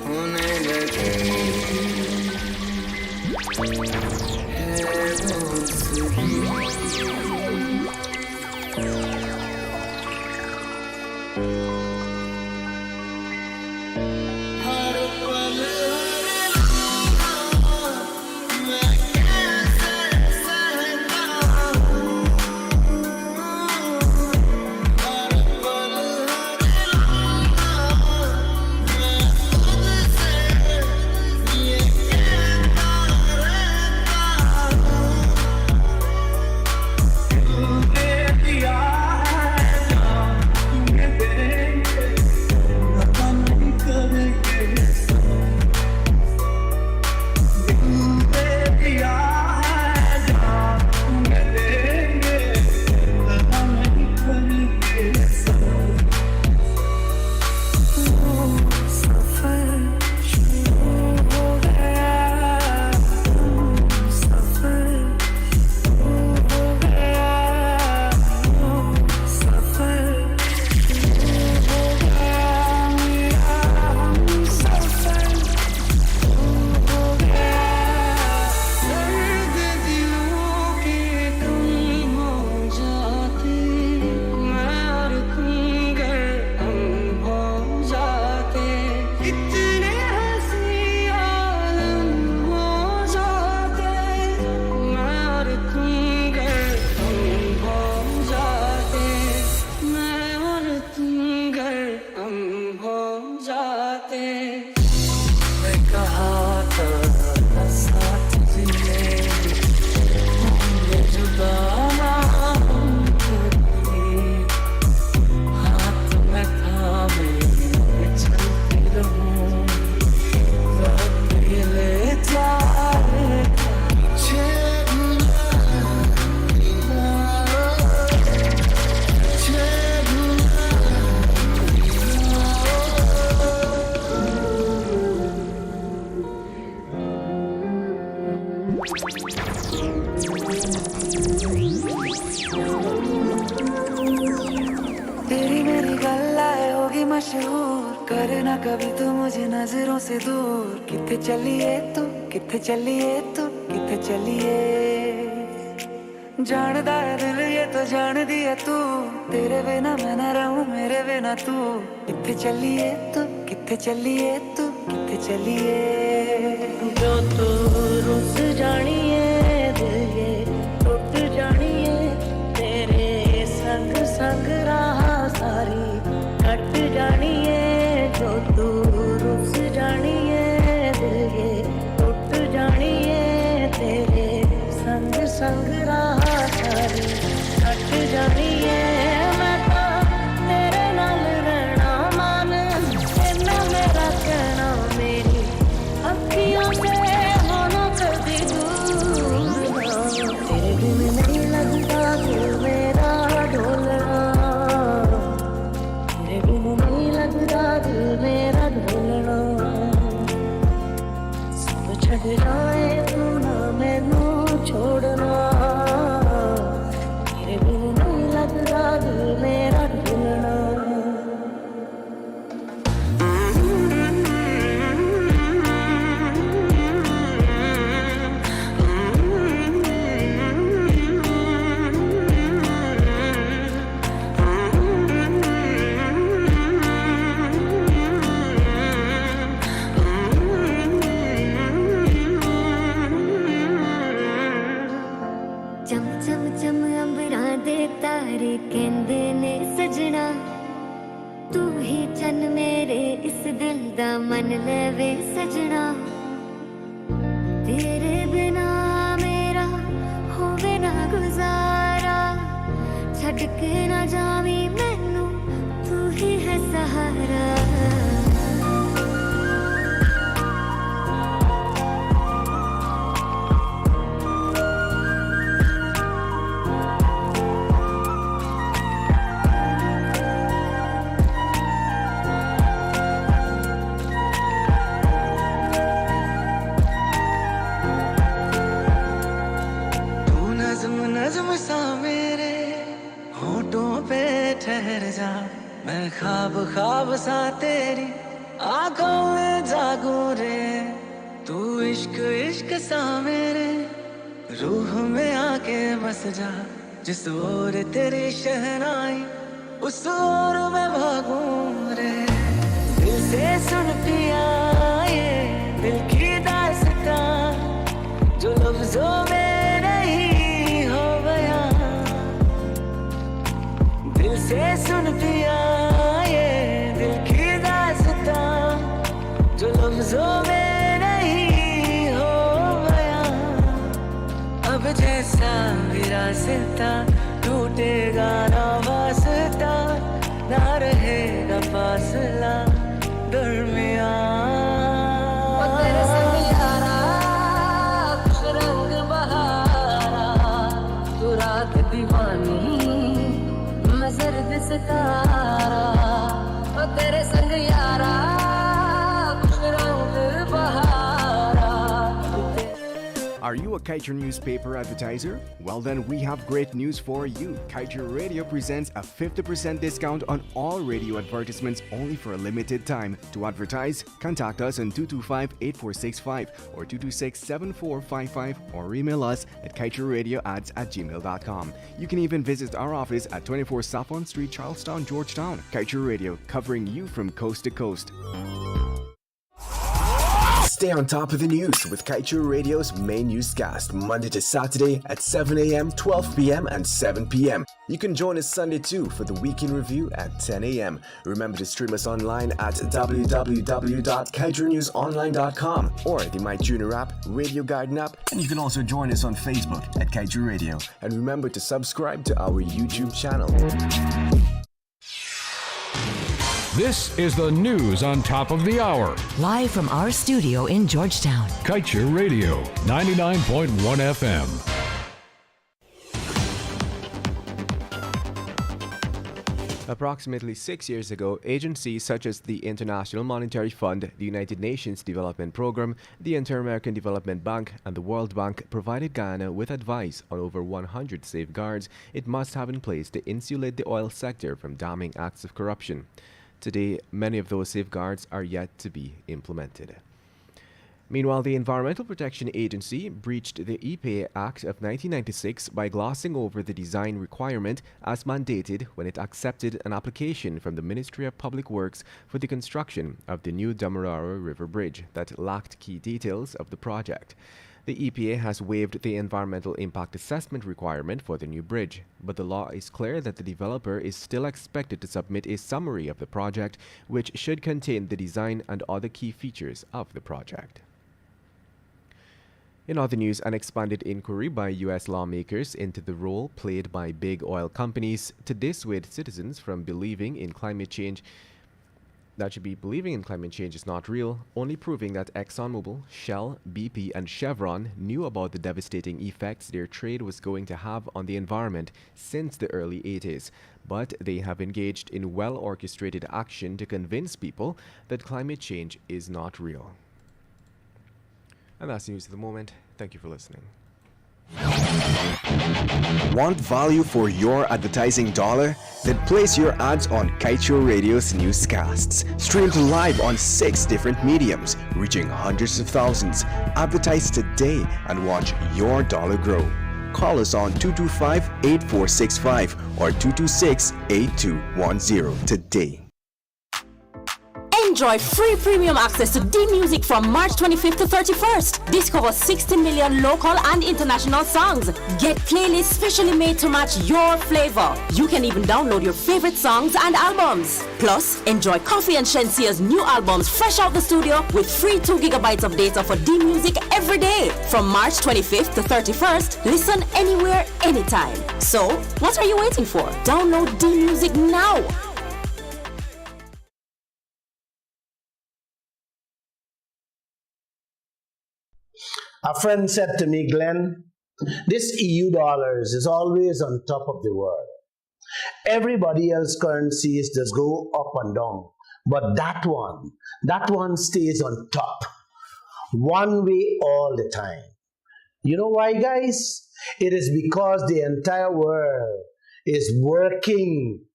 होने लगी है दोस्ती हर पल हर लम्हा मैं कैसे सहता हूँ हर पल हर लम्हा मैं खुद से ये कहता रहता हूँ तूने दिया है तेरी मेरी गल्लाए होगी मशहूर, करना कभी तू मुझे नजरों से दूर। किथे चलिए तू, किथे चलिए तू, किथे चलिए। जानदा है दिल ये तो जान दिया तू, तेरे बिना मैं न रहूं मेरे बिना तू। किथे चलिए तू, किथे चलिए तू, किथे चलिए। जो तू रुस जानिए दिल ये टूट जानिए, तेरे संग संग राह सारी कट जानिए। जो तू रुस जानिए दिल ये टूट जानिए, तेरे संग संग राह सारी कट जानिए। मैं तो तेरे नाल रहना मान, तेना मेरा कहना मेरी अखियों से होना कभी दूर। तेरे बिन नहीं लगता दिल मेरा ढोलना, तेरे बिन नहीं लगता दिल मेरा ढोलना। सब छड़ जाए तू ना मैनू छोड़ना, तेरे बिन नहीं लगता दिल मेरा ढोलना। चम चम चम अंबरा दे तारे कहंदे ने सजना, तू ही चन मेरे इस दिल दा मन लेवे सजना। तेरे बिना मेरा होवे ना गुजारा, छड़ के ना जावी मैनू तू ही है सहारा। नज़्म सा मेरे होठों पे ठहर जा, मैं ख्वाब ख्वाब सा तेरी आंखों में जागूं रे। तू इश्क इश्क सा मेरे रूह में आके बस जा, जिस ओर तेरी शहनाई उस ओर मैं भागूं रे। दिल से सुन पिया ये दिल की दास्तां, जो लफ्जों में नहीं हो गया। दिल से सुन पिया ये दिल की दास्तां, जो लफ्जों में नहीं हो गया। अब जैसा भी रास्ता टूटेगा ना वास्ता, ना रहेगा फासला दरमियां। तेरे संग यारा कुछ रंग बहारा, तू रात दीवानी मैं सर्द सितारा। ओ तेरे संग यारा कुछ रंग बहारा। Are you a Kaieteur newspaper advertiser? Well then, we have great news for you. Kaieteur Radio presents a 50% discount on all radio advertisements only for a limited time. To advertise, contact us on 225-8465 or 226-7455 or email us at kaieteurradioads@gmail.com. You can even visit our office at 24 Saffron Street, Charlestown, Georgetown. Kaieteur Radio, covering you from coast to coast. Stay on top of the news with Kaieteur Radio's main newscast, Monday to Saturday at 7 a.m., 12 p.m., and 7 p.m. You can join us Sunday too for the Weekend Review at 10 a.m. Remember to stream us online at www.kaieteurnewsonline.com or the My Junior app, Radio Garden app, and you can also join us on Facebook at Kaieteur Radio. And remember to subscribe to our YouTube channel. This is the news on top of the hour. Live from our studio in Georgetown. Kaieteur Radio, 99.1 FM. Approximately 6 years ago, agencies such as the International Monetary Fund, the United Nations Development Programme, the Inter-American Development Bank, and the World Bank provided Guyana with advice on over 100 safeguards it must have in place to insulate the oil sector from damning acts of corruption. Today, many of those safeguards are yet to be implemented. Meanwhile, the Environmental Protection Agency breached the EPA Act of 1996 by glossing over the design requirement as mandated when it accepted an application from the Ministry of Public Works for the construction of the new Demerara River Bridge that lacked key details of the project. The EPA has waived the environmental impact assessment requirement for the new bridge, but the law is clear that the developer is still expected to submit a summary of the project, which should contain the design and other key features of the project. In other news, an expanded inquiry by U.S. lawmakers into the role played by big oil companies to dissuade citizens from believing in climate change is not real, only proving that ExxonMobil, Shell, BP, and Chevron knew about the devastating effects their trade was going to have on the environment since the early 80s. But they have engaged in well-orchestrated action to convince people that climate change is not real. And that's news of the moment. Thank you for listening. Want value for your advertising dollar? Then place your ads on Kaieteur Radio's newscasts. Streamed live on 6 different mediums, reaching hundreds of thousands. Advertise today and watch your dollar grow. Call us on 225-8465 or 226-8210 today. Enjoy free premium access to D-Music from March 25th to 31st. Discover 60 million local and international songs. Get playlists specially made to match your flavor. You can even download your favorite songs and albums. Plus, enjoy Coffee and Shensia's new albums fresh out the studio with free 2 gigabytes of data for D-Music every day. From March 25th to 31st, listen anywhere, anytime. So, what are you waiting for? Download D-Music now. A friend said to me, Glenn, this EU dollars is always on top of the world. Everybody else's currencies just go up and down. But that one stays on top. One way all the time. You know why, guys? It is because the entire world is working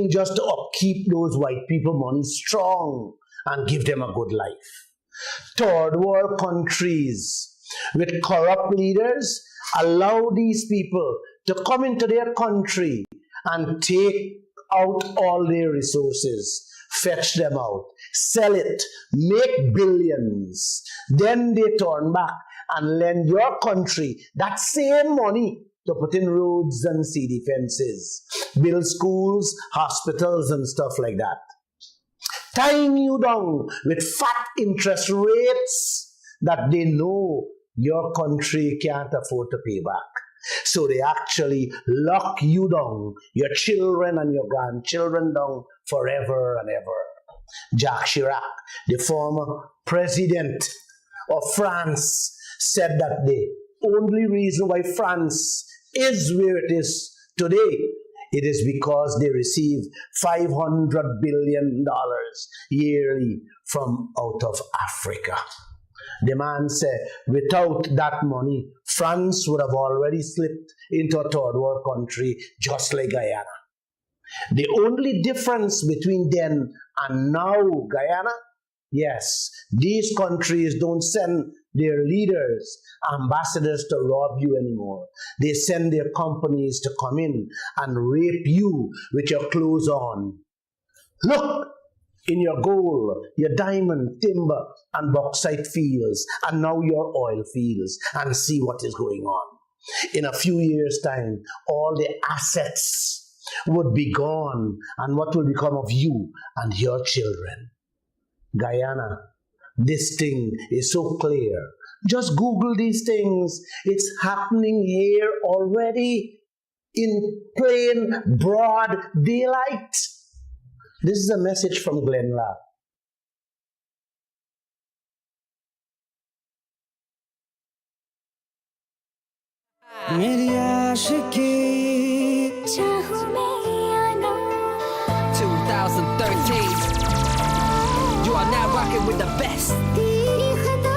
just to upkeep those white people money strong and give them a good life. Third world countries with corrupt leaders allow these people to come into their country and take out all their resources, fetch them out, sell it, make billions. Then they turn back and lend your country that same money to put in roads and sea defenses, build schools, hospitals and stuff like that. Tying you down with fat interest rates that they know your country can't afford to pay back. So they actually lock you down, your children and your grandchildren down forever and ever. Jacques Chirac, the former president of France, said that the only reason why France is where it is today, it is because they receive $500 billion yearly from out of Africa. The man said, without that money, France would have already slipped into a third world country just like Guyana. The only difference between then and now Guyana, yes, these countries don't send their leaders, ambassadors to rob you anymore. They send their companies to come in and rape you with your clothes on. Look in your gold, your diamond, timber, and bauxite fields, and now your oil fields, and see what is going on. In a few years' time, all the assets would be gone, and what will become of you and your children? Guyana, this thing is so clear. Just Google these things. It's happening here already in plain, broad daylight. This is a message from Glenn Lapp. मेरी आशिकी चाहूं मैं rocking with the best. तेरी खता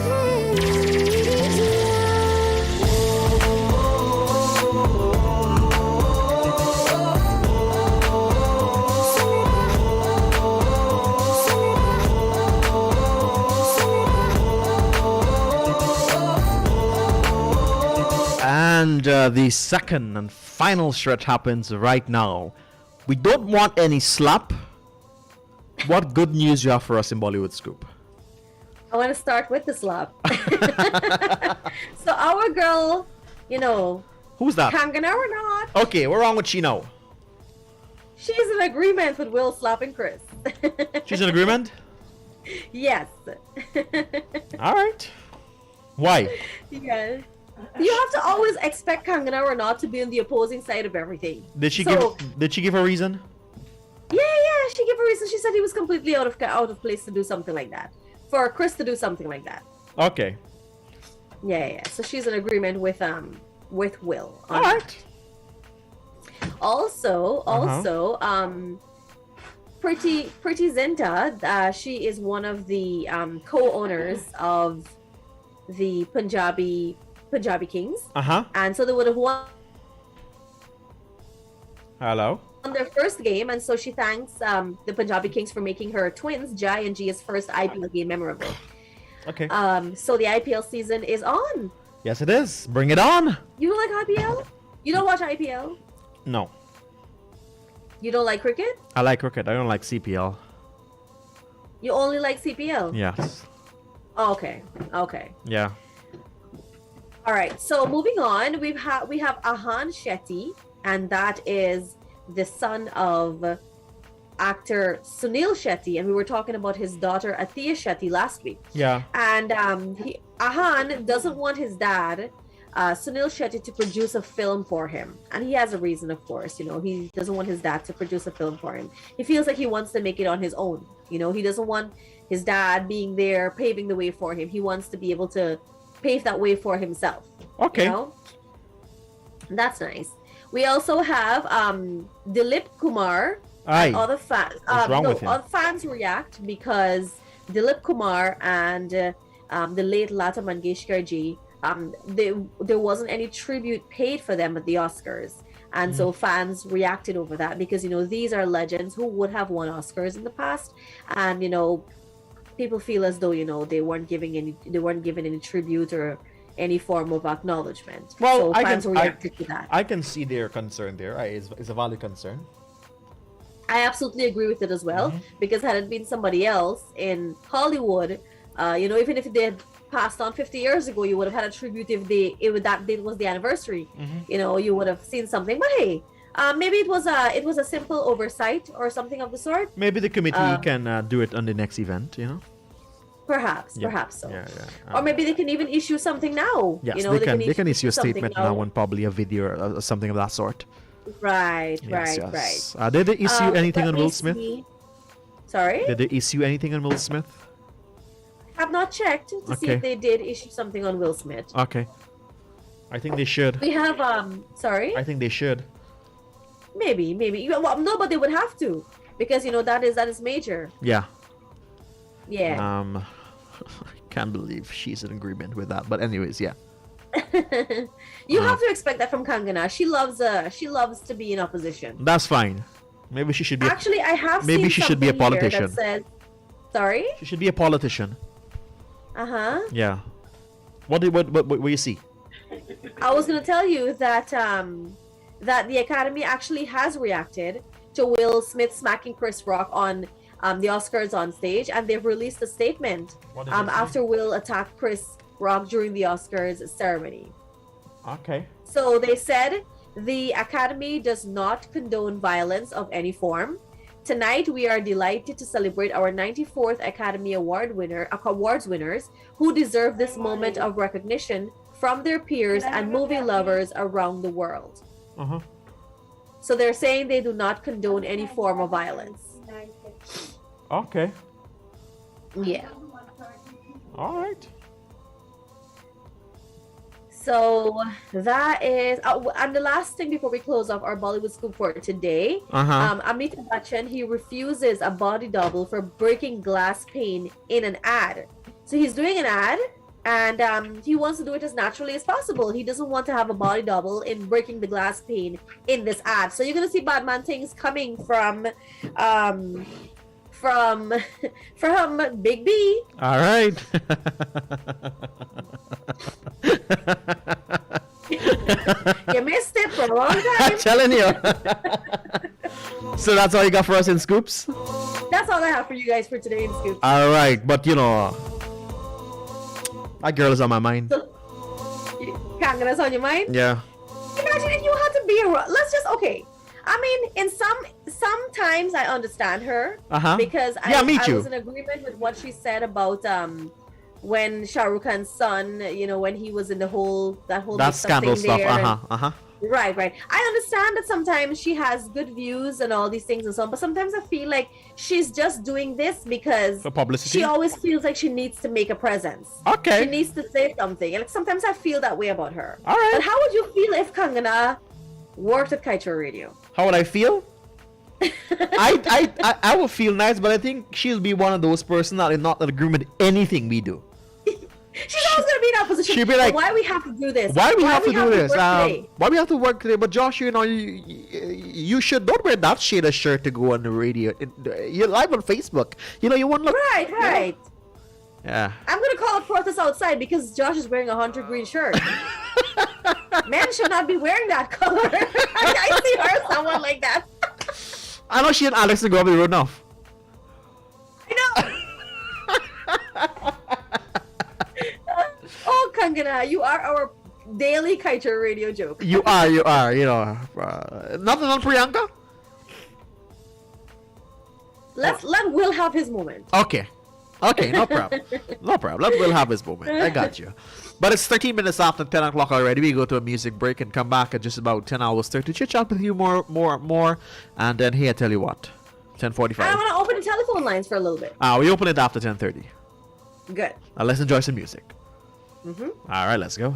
है मेरी जिया And the second and final stretch happens right now. We don't want any slap. What good news you have for us in Bollywood Scoop? I want to start with the slap. So our girl, you know, Who's that? Kangana or not, Okay, what's wrong with Chino? she's in agreement with Will slapping Chris. She's in agreement? Yes. All right. Why? Yeah. You have to always expect Kangana or not to be on the opposing side of everything. Did she So- give a reason? Yeah, she gave a reason. She said he was completely out of place to do something like that. For Chris to do something like that. Okay. Yeah. So she's in agreement with Will. on All that. right. Also, Pretty Zinta, she is one of the co-owners of the Punjabi Kings, Uh-huh. and so they would have won Hello. their first game, and so she thanks the Punjabi Kings for making her twins Jai and Gia's first IPL game memorable. Okay. So the IPL season is on. Yes, it is. Bring it on. You don't like IPL? You don't watch IPL? No. You don't like cricket? I like cricket. I don't like CPL. You only like CPL? Yes. Oh, okay. Yeah. All right. So moving on, we have Ahan Shetty, and that is the son of actor Sunil Shetty, and we were talking about his daughter Atiya Shetty last week. Yeah. And Ahan doesn't want his dad, Sunil Shetty, to produce a film for him, and he has a reason, of course. You know, he doesn't want his dad to produce a film for him. He feels like he wants to make it on his own. You know, he doesn't want his dad being there paving the way for him. He wants to be able to pave that way for himself. Okay. You know? That's nice. We also have Dilip Kumar. Aye. And other fans. What's wrong with him? Other fans react because Dilip Kumar and the late Lata Mangeshkar ji, there wasn't any tribute paid for them at the Oscars, and so fans reacted over that because, you know, these are legends who would have won Oscars in the past, and, you know, people feel as though, you know, they weren't given any tribute or any form of acknowledgement. Well, so fans reacted to that. I can see their concern there. It's a valid concern. I absolutely agree with it as well, because had it been somebody else in Hollywood, you know, even if they had passed on 50 years ago, you would have had a tribute if that date was the anniversary. You know, you would have seen something. But hey, maybe it was a simple oversight or something of the sort. Maybe the committee can do it on the next event. You know. Perhaps so. Yeah. Or maybe they can even issue something now. Yes, you know, they can issue a something statement now and probably a video or something of that sort. Right. Did they issue anything on Will makes Smith? Sorry? Did they issue anything on Will Smith? Have not checked to see if they did issue something on Will Smith. Okay. I think they should. We have sorry? I think they should. Maybe. Well, no, but they would have to, because, you know, that is major. Yeah. Yeah. I can't believe she's in agreement with that. But anyways, yeah. You have to expect that from Kangana. She loves to be in opposition. That's fine. Maybe she should be. Actually, I have. Maybe seen she should be a something here politician. that says, sorry. She should be a politician. Yeah. What you see? I was gonna tell you that that the Academy actually has reacted to Will Smith smacking Chris Rock on the Oscars on stage, and they've released a statement after Will attacked Chris Rock during the Oscars ceremony. Okay. So they said the Academy does not condone violence of any form. Tonight, we are delighted to celebrate our 94th Academy Awards winners who deserve this moment of recognition from their peers and movie lovers around the world. So they're saying they do not condone any form of violence. Okay. Yeah. All right. So that is, and the last thing before we close off our Bollywood scoop for today, Amitabh Bachchan, he refuses a body double for breaking glass pane in an ad. So he's doing an ad, and he wants to do it as naturally as possible. He doesn't want to have a body double in breaking the glass pane in this ad. So you're gonna see bad man things coming from Big B. All right. You missed it for a long time. I'm telling you. So that's all you got for us in scoops? That's all I have for you guys for today in scoops. All right, but you know, that girl is on my mind. So, Kangana's on your mind? Yeah. Imagine if you had to be okay. I mean, sometimes I understand her because I was in agreement with what she said about when Shah Rukh Khan's son, you know, when he was in that scandal stuff. Right. I understand that sometimes she has good views and all these things and so on, but sometimes I feel like she's just doing this because for publicity. She always feels like she needs to make a presence. Okay. She needs to say something. And sometimes I feel that way about her. All right. But how would you feel if Kangana worked at Kaieteur Radio? How would I feel? I would feel nice, but I think she'll be one of those persons that is not in agreement with anything we do. She's always gonna be in opposition. She'll be like, why we have to do this? Why we have to do this? Why we have to work today? But Josh, you know, you should don't wear that shade of shirt to go on the radio. You're live on Facebook. You know, you want to look. Right. Yeah. I'm gonna call a protest outside because Josh is wearing a hunter green shirt. Men should not be wearing that color. I see her someone like that. I know she and Alex to go up the road enough. I know. Oh, Kangana, you are our daily Kaieteur Radio joke. You are. You know, nothing on Priyanka. Let Will have his moment. Okay, no problem. Let Will have his moment. I got you. But it's 13 minutes after 10 o'clock already. We go to a music break and come back at just about 10 hours 30 to chit chat with you more. And then here, I tell you what, 10:45. I want to open the telephone lines for a little bit. We open it after 10:30. Good. Let's enjoy some music. Mm-hmm. All right, let's go.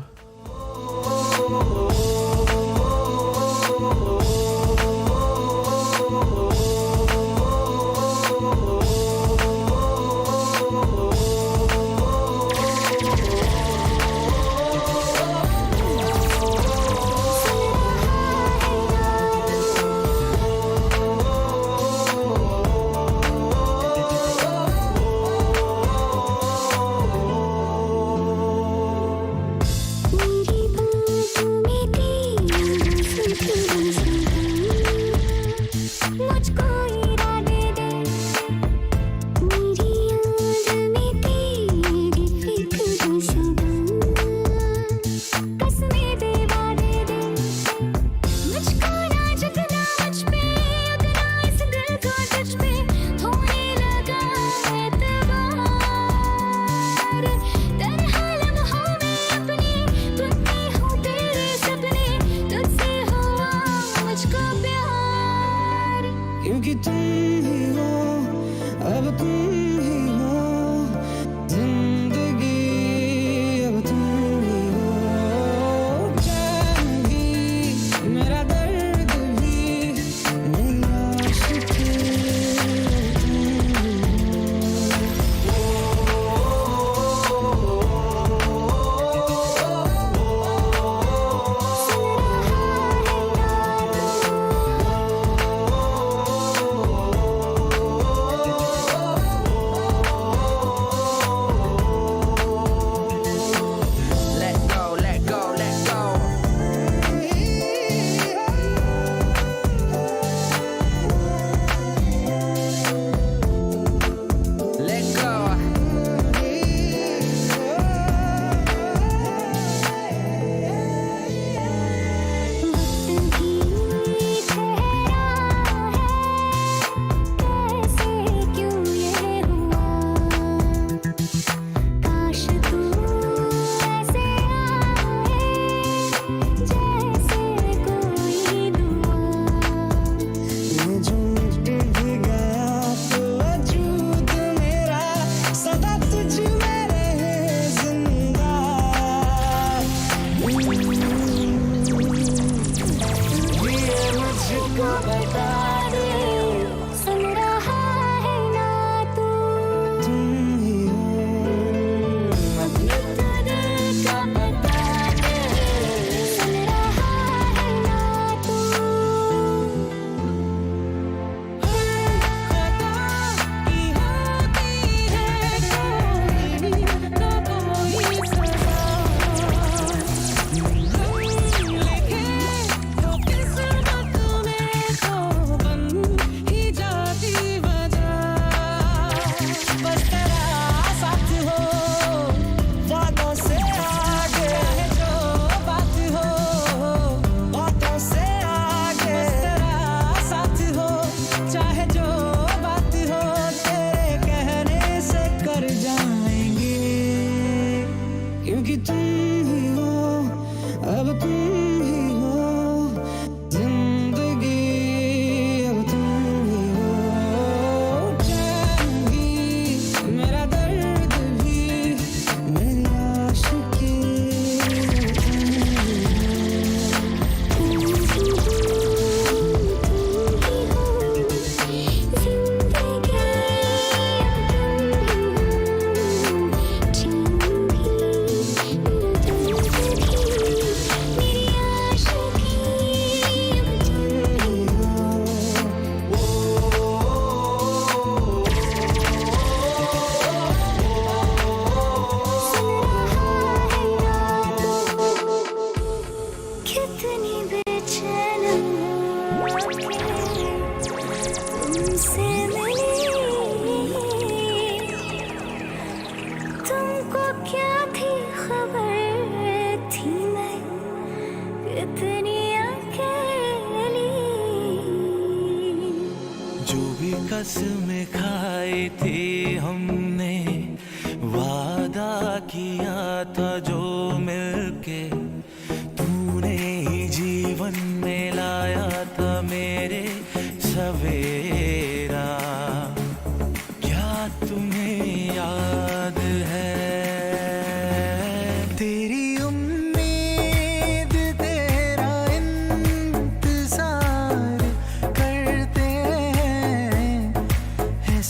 मेरी बातों में तेरी कसम खाई थी हमने वादा किया था जो मिलके तूने ही जीवन में लाया था मेरे सवेरा क्या तुम्हें याद है तेरी उम्मीद तेरा इंतजार करते हैं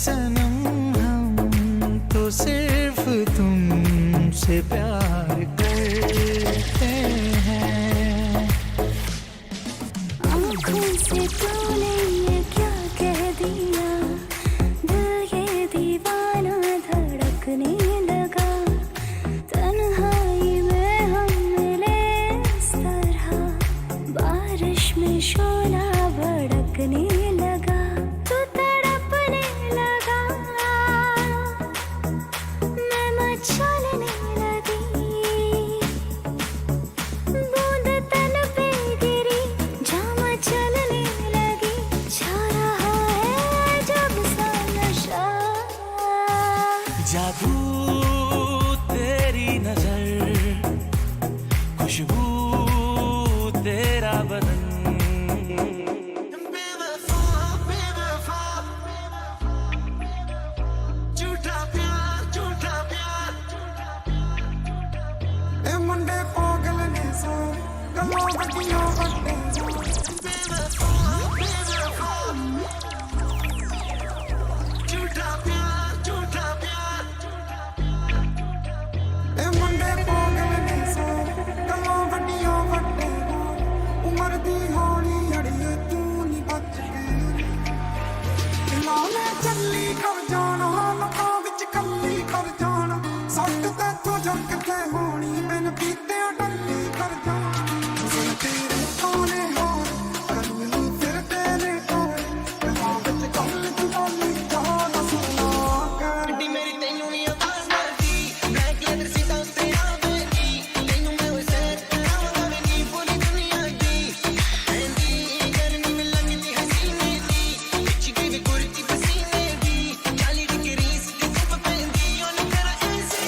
सनम हम तो सिर्फ तुमसे प्यार करते हैं आँखों से तूने ये क्या कह दिया दिल ये दीवाना धड़कने लगा तन्हाई में हम मिले इस तरह बारिश में शोला भड़कने लगा तू तड़पने लगा मैं मचलने लगी बूंद तन पे गिरी जाम चलने लगी छा रहा है जब सा नशा जादू तेरी नजर खुशबू तेरा बदन बेवफा बेवफा झूठा प्यार ए मुंडे पागल ने सो गलों गड्डियों बट्टे बेवफा बेवफा झूठा प्यार ए मुंडे पागल ने सो गलों गड्डियों बट्टे उम्र दी होनी अड़िए तू नहीं बच गई मैं चली कर जाना लोकां विच कल्ली कर जाना सट ते तू जग ते होनी मैनू पीते डल्ली कर जाना सुन तेरे सोने हो करनी फिर तेरे कोल मैं विच कल्ली तू डल्ली जाना सुना कर डी मेरी तैनू नहीं आवाज़ मरदी ब्लैक लेदर सीटा उत्ते आवेगी तैनू मैं वैसे करांगा मैं नी पूरी दुनिया दी एंदी गर्मी में लगदी हसीने दी विच गई कुर्ती पसीने दी 40 डिग्री सिटी सब पैंदी ओन मेरा ऐसे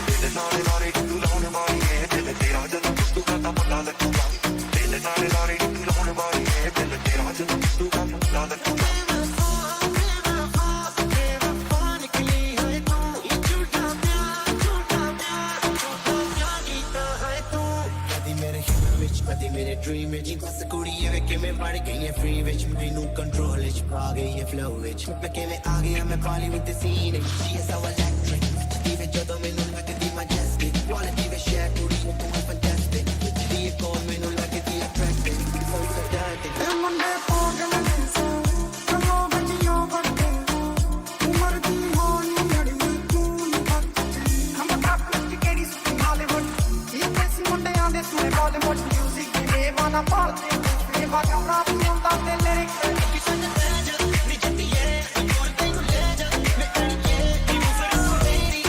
दिल नाले नाले तू लाने वाली है दिल तेरा जब तू करता पता लगूगा दिल नाले नाले तू लाने वाली है दिल तेरा जब तू करता पता लगूगा बेवफा निकली है तू ये झूठा प्यार कीता है तू कदी मेरे हिम विच कदी मेरे ड्रीम विच बस कुड़ी वे कि मैं बढ़ गई है फ्री विच मैनू कंट्रोल विच पा गई है फ्लो विच मैं किवें आ गया मैं पाली with the scene she is so electric TV ਜਦੋਂ ਮੈਨੂੰ ਲੱਗਦੀ majestic quality ਵੇ ਸ਼ੇਅਰ ਕੁੜੀ ਨੂੰ ਤੂੰ fantastic ਜਿਹੜੀ ਇਹ ਕੋਲ ਮੈਨੂੰ ਲੱਗਦੀ attractive so seductive ਇਹ ਮੁੰਡੇ ਪਾਗਲ ਨੇ ਸੋ ਕਲੋ ਬੱਚੀਆਂ ਵੱਡੇ ਉਮਰ ਦੀ ਹੋਣੀ ਅੜੀਏ ਤੂੰ ਨਹੀਂ ਬੱਚੀ ਹਮ ਟਾਪ ਵਿੱਚ ਕਿਹੜੀ ਸੁਣੀ ਹਾਲੀਵੁੱਡ ਇਹ ਪੈਸੇ ਮੁੰਡਿਆਂ ਦੇ ਸੁਣੇ ਬਾਲੀਵੁੱਡ ਮਿਊਜ਼ਿਕ ਦੇ ਵਾਨਾ ਪਾਲਦੇ ਇਹ ਵਾਗਾਉਣਾ ਵੀ ਹੁੰਦਾ ਤੇ ਲਿਰਿਕਸ ਕਿਸੇ ਨੇ ਤੇ ਜਾ ਨੀ ਜੱਦੀ ਏ ਹੋਰ ਤੈਨੂੰ ਲੈ ਜਾ ਮੈਂ ਕਰੀਏ ਇਹ ਮੁਫਰ ਮੇਰੀ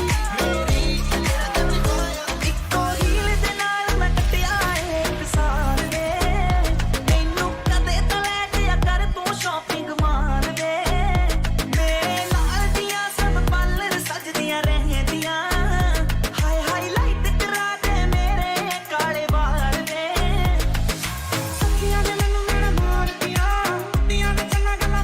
ਤੇਰਾ ਦਿਲ ਪਾਇਆ ਇੱਕੋ ਹੀਲ ਦੇ ਨਾਲ ਮੈਂ ਕੱਟਿਆ ਇੱਕ ਸਾਲ ਵੇ ਮੈਨੂੰ ਕਦੇ ਤਾਂ ਲੈ ਜਿਆ ਕਰ ਤੂੰ ਸ਼ਾਪਿੰਗ ਮਾਰ ਵੇ ਮੇਰੇ ਨਾਲ ਦੀਆਂ ਸਭ ਪਲ ਸਜਦੀਆਂ ਰਹਿੰਦੀਆਂ ਹਾਈ ਹਾਈਲਾਈਟ ਕਰਾ ਦੇ ਮੇਰੇ ਕਾਲੇ ਵਾਲ ਵੇ ਸਖੀਆਂ ਨੇ ਮੈਨੂੰ ਮੇਰਾ ਮਾਰ ਦਿਆ ਦੀਆਂ ਨੇ ਚੰਗਾ ਗੱਲਾਂ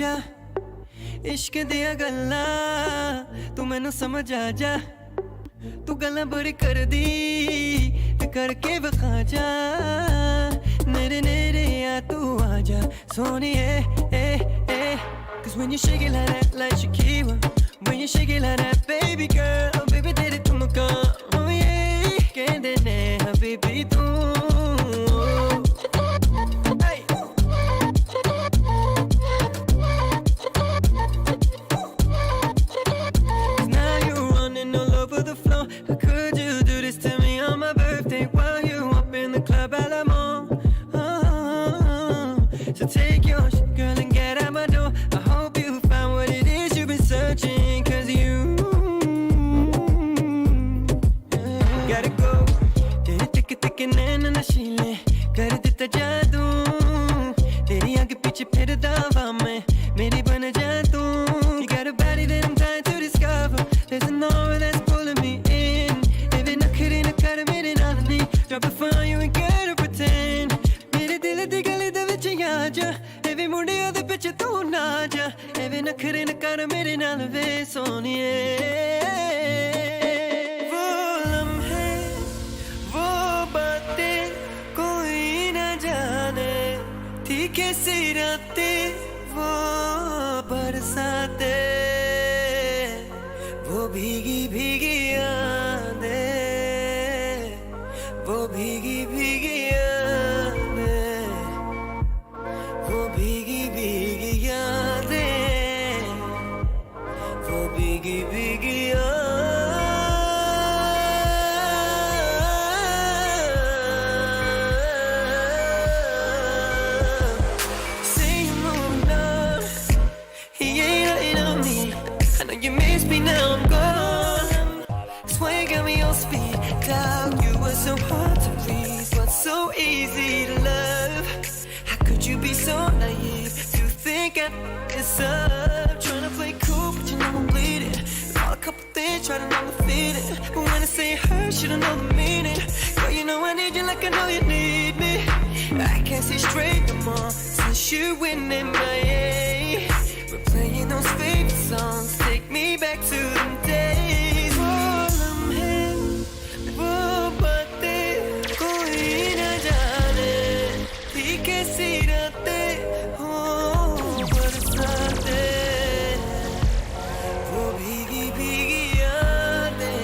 जा इश्क दिया गल्ला तू मैनू समझ आ जा तू गल्ला बड़ी कर दी ते करके बखा जा नेरे नेरे आ तू आ जा सोनिए Cause when you shake it like that like Shakira when you shake it like that baby girl oh baby तेरे ठुमका oh yeah कहते ने हबीबी तू How could you do this to me on my birthday while you up in the club Alamo? So take your shit, girl, and get out my door. I hope you found what it is you've been searching, cause you gotta go. तेरे तिक तिक नैन नशीले कर देता जादू तेरी आगे पीछे फिरदा हवा में मेरी बन जा तू You got a body that I'm trying to discover There's an aura that's pulling me in Even nakhre na kar mere naal nahi Drop it for you and get to pretend Mere dil di gali de vich aa ja Even mundiya de piche tu na ja Even nakhre na kar mere naal ve soniye wo lamhe wo baatein koi na jaane thi kaisi raatein wo बरसाते वो भीगी भीगी यादें वो भीगी भीगी यादें वो भीगी भीगी यादें वो भीगी भीगी You miss me now, I'm gone. That's why you got me on speed dial. You were so hard to please, but so easy to love. How could you be so naive to think I it's up? Trying to play cool, but you know I'm bleeding. All a couple things, try to know I'm feeling. But when I say hurt, should've known the meaning. Girl, you know I need you like I know you need me. I can't see straight no more since you went MIA. We're playing those favorite songs. Take me back to them days. वो लम्हे, वो बातें कोई न जाने थी कैसी रातें हो बरसाते वो भीगी भीगी यादें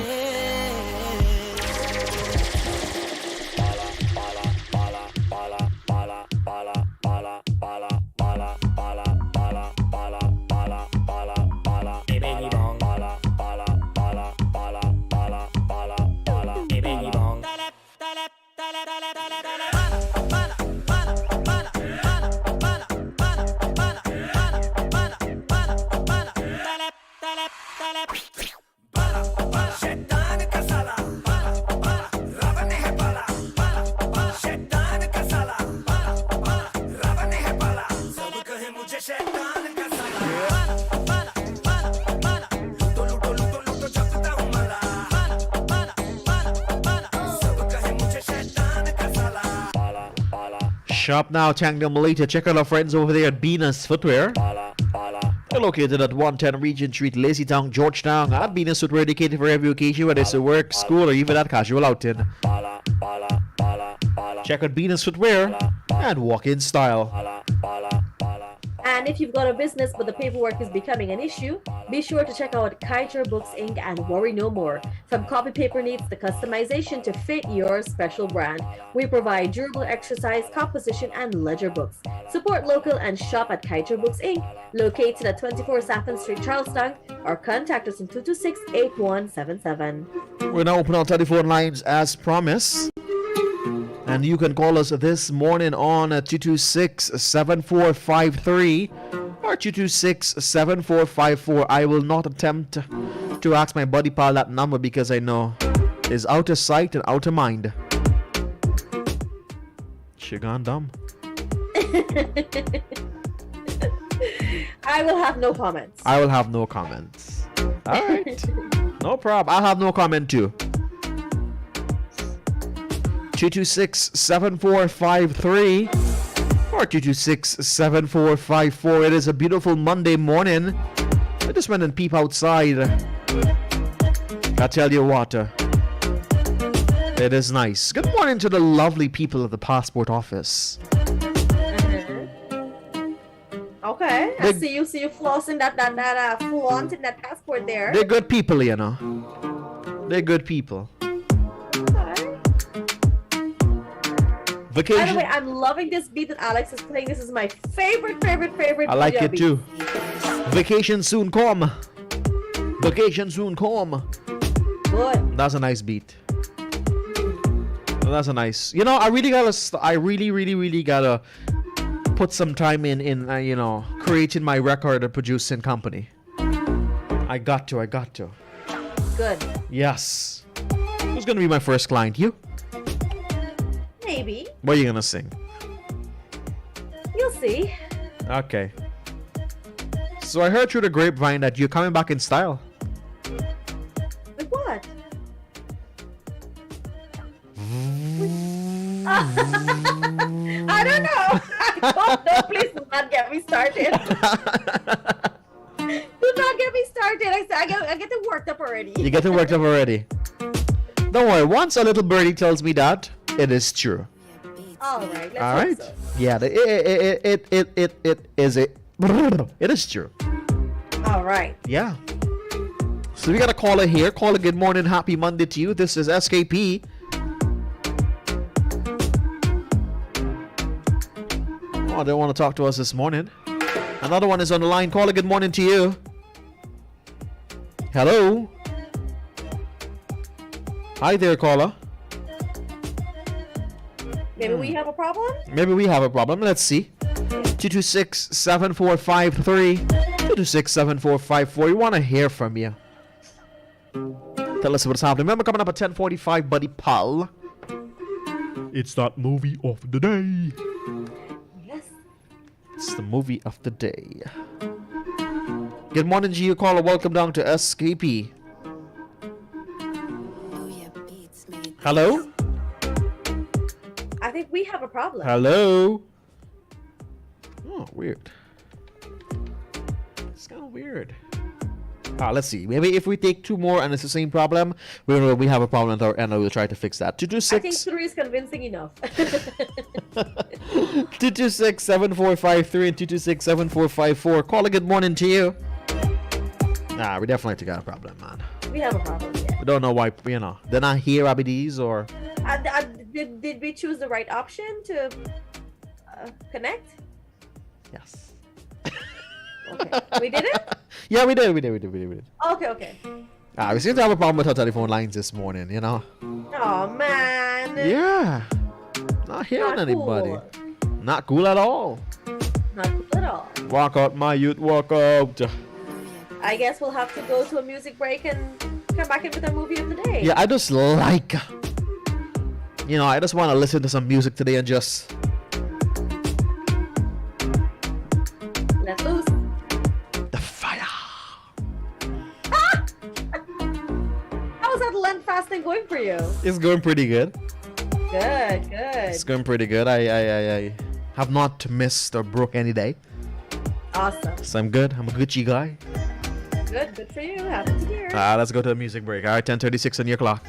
Shop now, thank them later. Check out our friends over there at Venus Footwear. They're located at 110 Regent Street, Lazytown, Georgetown. At Venus Footwear, dedicated for every occasion, whether it's a work, school, or even at casual outing. Check out Venus Footwear and walk in style. And if you've got a business but the paperwork is becoming an issue, be sure to check out Kaieteur Books Inc. and worry no more. From copy paper needs to customization to fit your special brand, we provide durable exercise, composition, and ledger books. Support local and shop at Kaieteur Books Inc., located at 24 Saffron Street, Charlestown, or contact us on 226-8177. We're now open our telephone lines as promised. And you can call us this morning on 226-7453 or 226-7454. I will not attempt to ask my buddy pal that number because I know is out of sight and out of mind. She gone dumb. I will have no comments. I will have no comments. All right. No problem. I'll have no comment too. 226-7453 or or 226-7454. It is a beautiful Monday morning. I just went and peep outside. I tell you what, it is nice. Good morning to the lovely people at the passport office. Okay, I see you flossing that flaunting that passport there. They're good people, you know. They're good people. Vacation. By the way, I'm loving this beat that Alex is playing. This is my favorite. I like it beat. too. Vacation soon come. Vacation soon come. Good. That's a nice beat. That's a nice. You know, I really gotta put some time in you know, creating my record and producing company. I got to. Good. Yes. Who's gonna be my first client? You? Maybe. What are you gonna sing? You'll see. Okay. So I heard through the grapevine that you're coming back in style. With what? I don't know. I don't know. Please do not get me started. Do not get me started. I get it worked up already. You getting worked up already? Don't worry. Once a little birdie tells me that, it is true. All right. Let's All right. So. Yeah. It is true. All right. Yeah. So we got a caller here. Caller, good morning. Happy Monday to you. This is SKP. Oh, they want to talk to us this morning. Another one is on the line. Caller, good morning to you. Hello. Hi there, caller. Maybe we have a problem? Maybe we have a problem. Let's see. 226-7453. 226-7454. We want to hear from you. Tell us what's happening. Remember, coming up at 10:45, Buddy Pal. It's that movie of the day. Yes. It's the movie of the day. Good morning to you, caller. Welcome down to SKP. Hello? I think we have a problem. Hello? Oh, weird. It's kind of weird. Let's see. Maybe if we take two more and it's the same problem, we have a problem and we'll try to fix that. 226. I think 3 is convincing enough. 226-7453 and 226-7454. Caller, good morning to you. Nah, we definitely got a problem, man. We have a problem, yeah. We don't know why, you know. They're not here, Abidis, or... Did we choose the right option to connect? Yes. Okay. We did it? Yeah, we did. Okay. We seem to have a problem with our telephone lines this morning, you know. Oh, man. Yeah. Not hearing anybody. Cool. Not cool at all. Not cool at all. Walk out, my youth, walk out. I guess we'll have to go to a music break and come back in with our movie of the day. Yeah, I just like... You know, I just want to listen to some music today and just... Let loose. The fire. How's that Lent fasting going for you? It's going pretty good. Good. It's going pretty good. I have not missed or broke any day. Awesome. So I'm good. I'm a Gucci guy. Good for you. Happy to hear. Let's go to a music break. All right, 10:36 on your clock.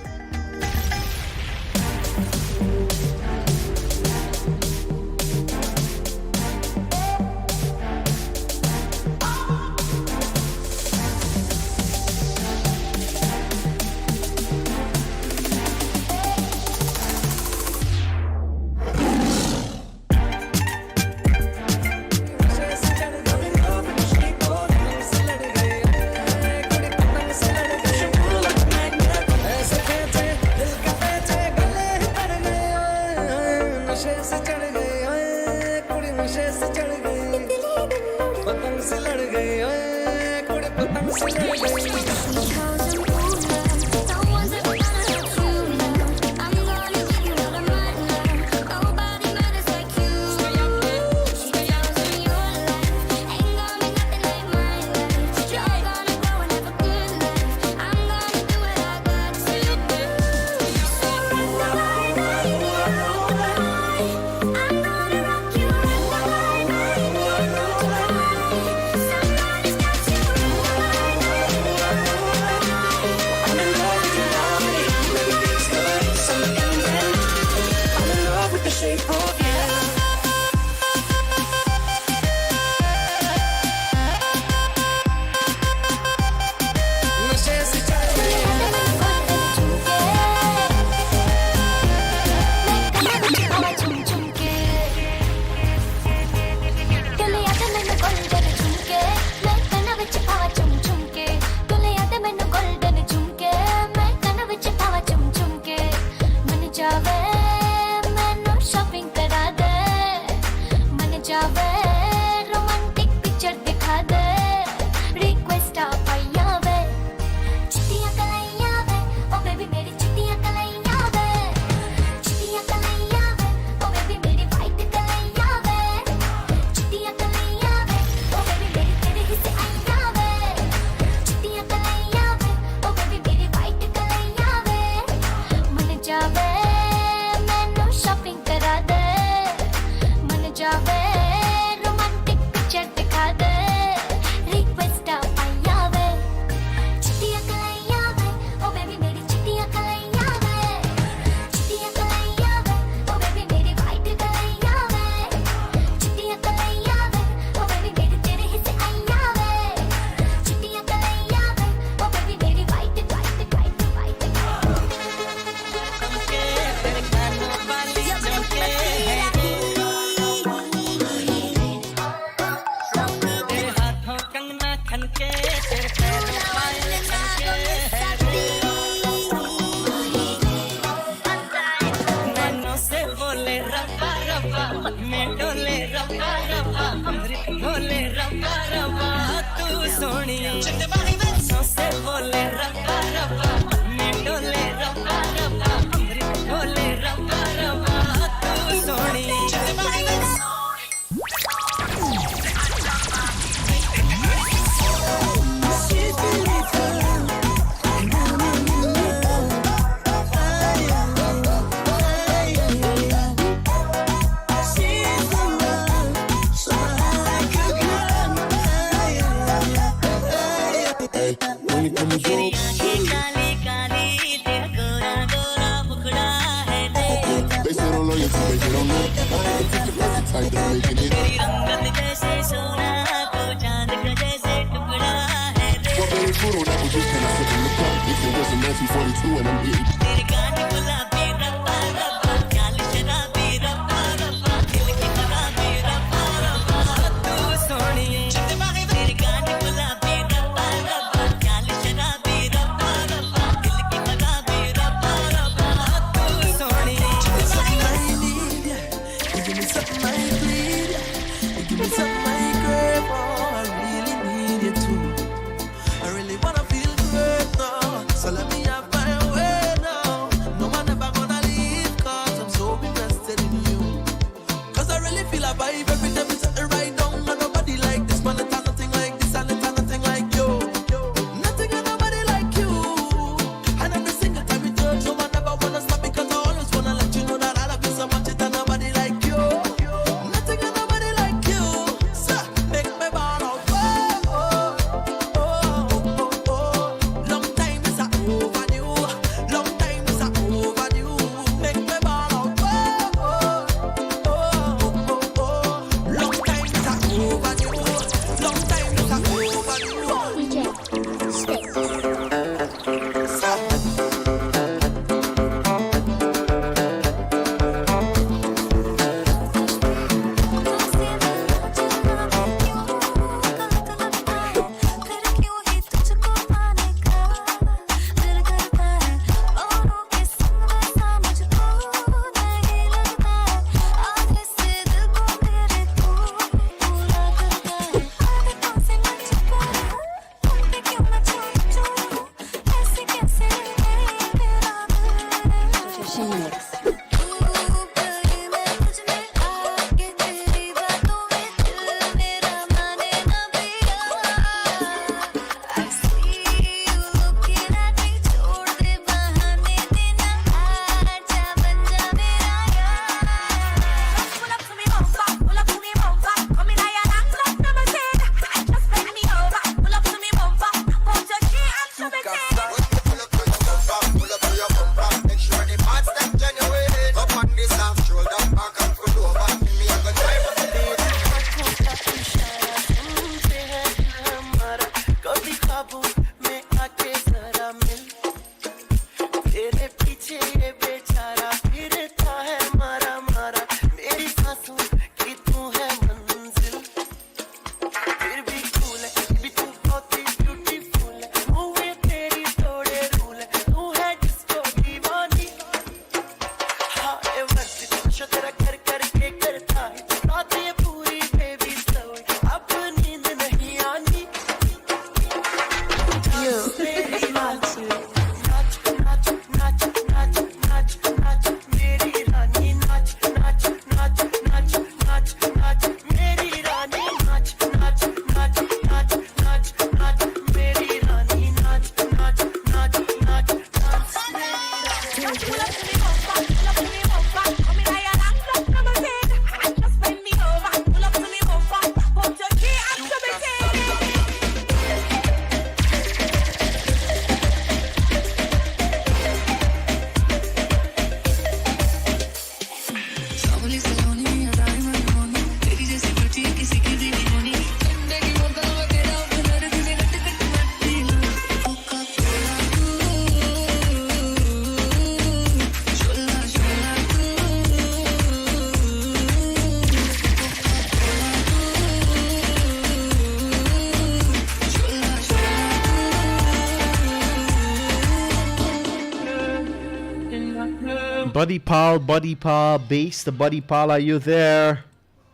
Buddy Paul, Bass, the Buddy Paul, are you there?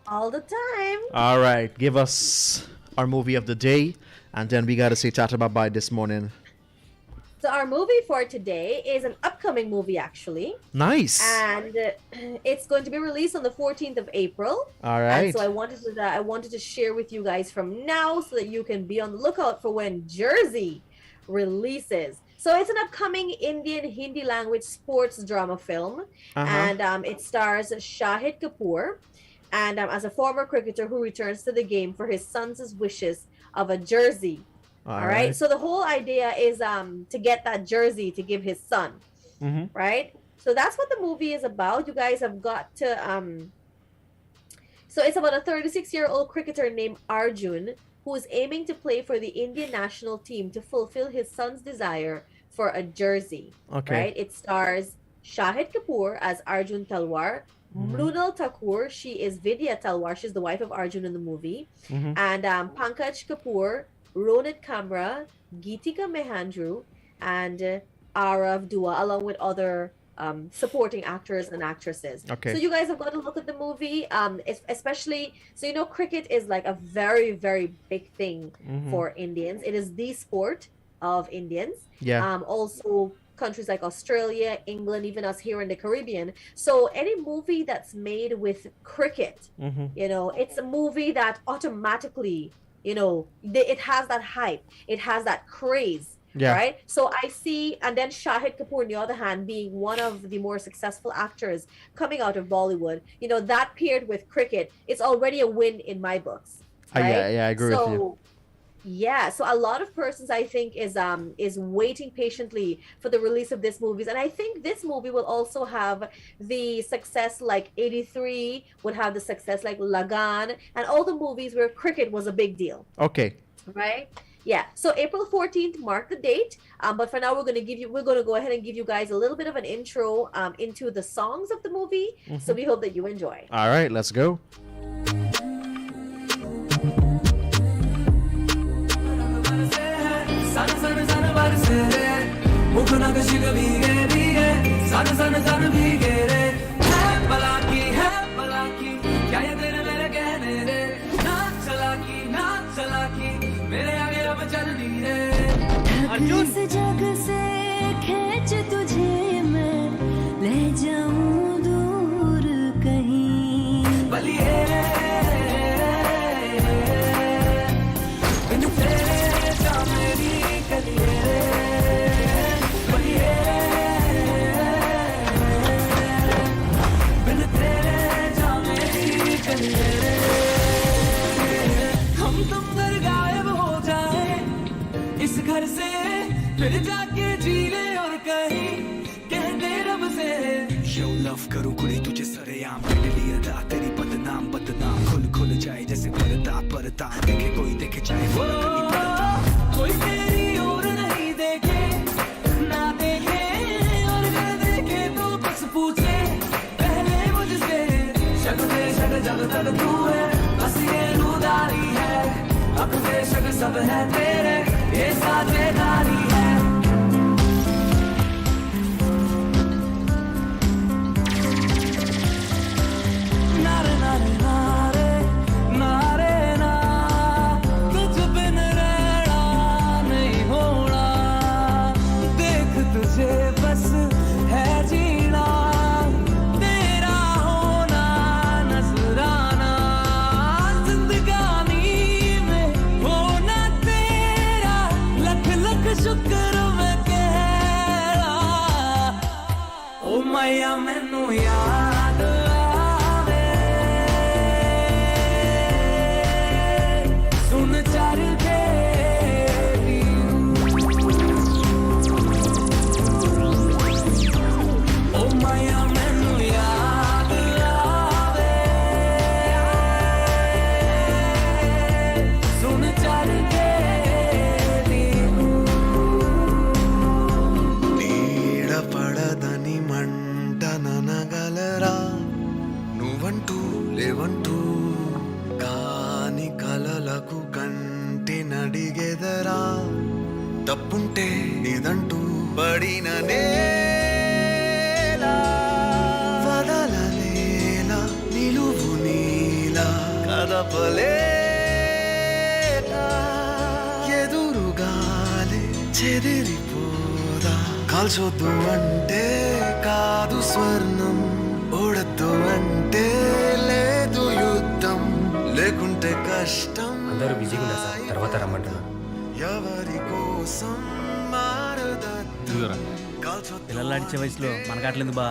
All the time. All right, give us our movie of the day, and then we gotta say tata bye-bye this morning. So our movie for today is an upcoming movie, actually. Nice. And it's going to be released on the 14th of April. All right. And so I wanted to share with you guys from now so that you can be on the lookout for when Jersey releases. So it's an upcoming Indian Hindi language sports drama film, and it stars Shahid Kapoor, and as a former cricketer who returns to the game for his son's wishes of a jersey. All right. So the whole idea is to get that jersey to give his son. Right. So that's what the movie is about. You guys have got to So it's about a 36-year-old cricketer named Arjun who is aiming to play for the Indian national team to fulfill his son's desire for a jersey. Okay. Right? It stars Shahid Kapoor as Arjun Talwar. Mrunal Thakur, she is Vidya Talwar. She's the wife of Arjun in the movie. And Pankaj Kapoor, Ronit Kamra, Geetika Mehandru, and Arav Dua, along with other supporting actors and actresses. Okay. So you guys have got to look at the movie, especially, so you know, cricket is like a very, very big thing for Indians. It is the sport of Indians. Yeah. Also, countries like Australia, England, even us here in the Caribbean. So any movie that's made with cricket, you know, it's a movie that automatically, you know, it has that hype, it has that craze. Yeah. Right. So I see, and then Shahid Kapoor, on the other hand, being one of the more successful actors coming out of Bollywood, you know, that paired with cricket, it's already a win in my books. Right? Yeah, I agree with you. Yeah, so a lot of persons, I think, is waiting patiently for the release of this movies, and I think this movie will also have the success like 83 would have the success like Lagan, and all the movies where cricket was a big deal. Okay. Right? Yeah. So April 14th, mark the date. But for now, we're going to go ahead and give you guys a little bit of an intro into the songs of the movie. So we hope that you enjoy. All right, let's go. इस जग से खींच तुझे मैं ले जाऊं दूर कहीं बलिए बिन तेरे जा मेरी कलिए बलिए बिन तेरे जा मेरी कलिए हम तुम घर गायब हो जाए इस घर से फिर जाके जी ले और कहीं कह दे रब से यो लव करूं कुड़ी तुझे सरेआम कर लिया था तेरी बदनाम बदनाम खुल खुल जाए जैसे पर्दा पर्दा देखे कोई देखे चाहे फर्क नहीं पड़ता कोई तेरी और नहीं देखे ना देखे और न देखे तो बस पूछे पहले मुझसे शक से शक जब तक तू है बस ये रुदारी है अब से शक सब है तेरे ये साझेदारी है नारे नारे नारे नारे ना तुझ बिन रहना नहीं होना देख तुझे बस है जीना तेरा होना नजराना जिंदगानी में होना तेरा लख लख शुक्र मैं कह रहा ओ मैया मैनू याद आवे सुन चर के ओ मैया मैनू याद आवे सुन चर के నీడ పడదని మంట ననగలరా నువ్వంటూ లేవంటూ కాని కలలకు కంటి నడిగెదరా తప్పుంటే నీదంటూ పడిన నేలా వదలనేలా నిలువు నీలా కదపలేక ఎదురుగాలే చెదిరిపోదా కాల్చొద్దు అంటే కాదు స్వర్ణం ఓడద్దు అంటే లేదు యుద్ధం లేకుంటే కష్టం అందరూ బిజీగా ఉన్నారు సార్ తర్వాత రమ్మంటున్నా ఎవరి కోసం మారదద్దు పిల్లలాడిచ్చే వయసులో మనకాట్లేదు బా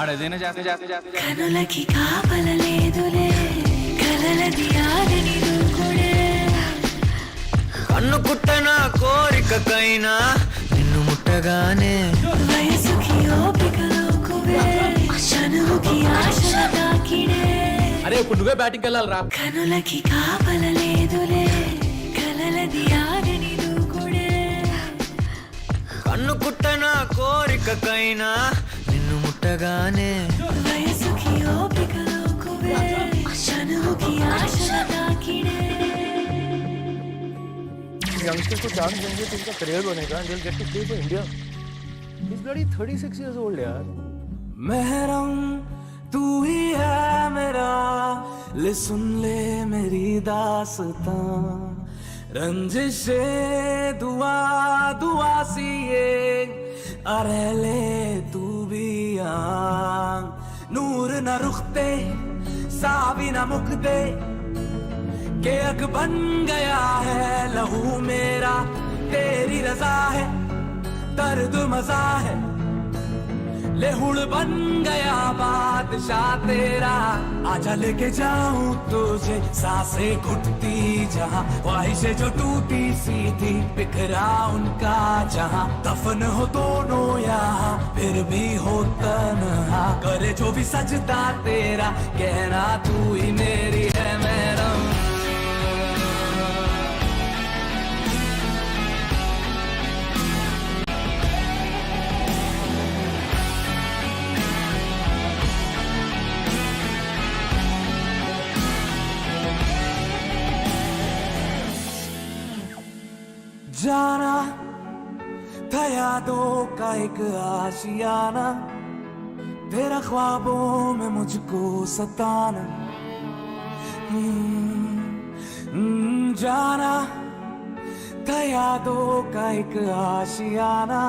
ఆడేదైనా చేస్తే కనులకి కాపలలేదులే కలలది ఆగని దూకుడే కన్ను కుట్టన కోరికకైనా నిన్ను ముట్టగానే వయసుకి ఓపిక లోకువే చనువుకి ఆశ తాకిడే అరే ఇప్పుడు నువ్వే బ్యాటింగ్ వెళ్ళాలి రా కనులకి కాపలలేదులే కలలది ఆగని దూకుడే కన్ను కుట్టన కోరికకైనా నిన్ను ముట్టగానే వయసుకి ఓపిక లోకువే చనువుకి ఆశల తాకిడే youngsters को चांस देंगे तो उनका करियर बनेगा and they'll get to play for India. He's bloody 36 years old यार. महरम तू ही है मेरा ले सुन ले मेरी दास्तां रंजिशे दुआ दुआ सी ये अरे ले तू भी आ नूर न रुखते सावी न मुकते के अग बन गया है लहू मेरा तेरी रजा है दर्द मजा है लेहुड़ बन गया बादशाह तेरा आजा लेके जाऊं तुझे सांसें घुटती जहां ख्वाहिशें जो टूटी सी थी बिखरा उनका जहां दफन हो दोनों यहाँ फिर भी हो तन्हा करे जो भी सजदा तेरा कहना तू ही मेरी है मेरा जाना था यादों का एक आशियाना तेरा ख्वाबों में मुझको सताना जाना था यादों का एक आशियाना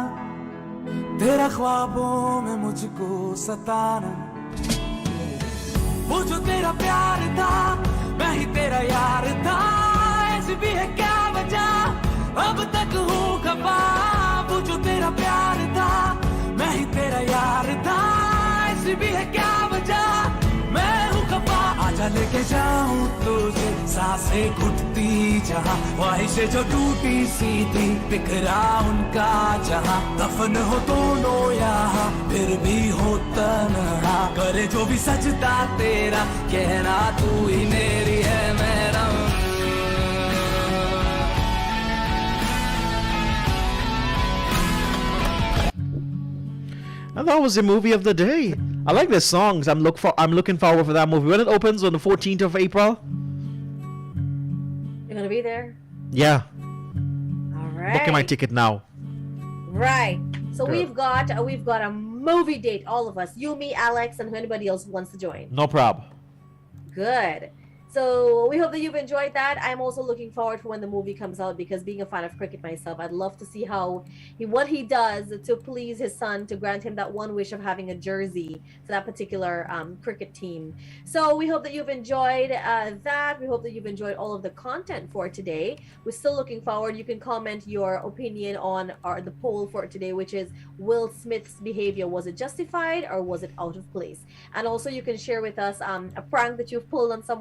तेरा ख्वाबों में मुझको सताना वो जो तेरा प्यार था मैं ही तेरा यार था ऐसी भी है क्या वजह अब तक हूँ खपा वो जो तेरा प्यार था मैं ही तेरा यार था ऐसी भी है क्या वजह मैं हूँ खपा आजा लेके जाऊं तुझे सांसें घुटती जहाँ ख्वाहिशें जो टूटी सी थी बिखरा उनका जहाँ दफन हो दोनों यहाँ फिर भी हो तन्हा करे जो भी सजदा तेरा कहना तू ही मेरी है मेरा And that was the movie of the day. I like the songs. I'm looking forward for that movie when it opens on the 14th of April. You're gonna be there? Yeah. All right. Booking my ticket now. Right. So Good. we've got a movie date, all of us. You, me, Alex, and anybody else who wants to join. No problem. Good. So we hope that you've enjoyed that. I'm also looking forward for when the movie comes out because being a fan of cricket myself, I'd love to see what he does to please his son, to grant him that one wish of having a jersey to that particular cricket team. So we hope that you've enjoyed that. We hope that you've enjoyed all of the content for today. We're still looking forward. You can comment your opinion on the poll for today, which is Will Smith's behavior, was it justified or was it out of place? And also you can share with us a prank that you've pulled on someone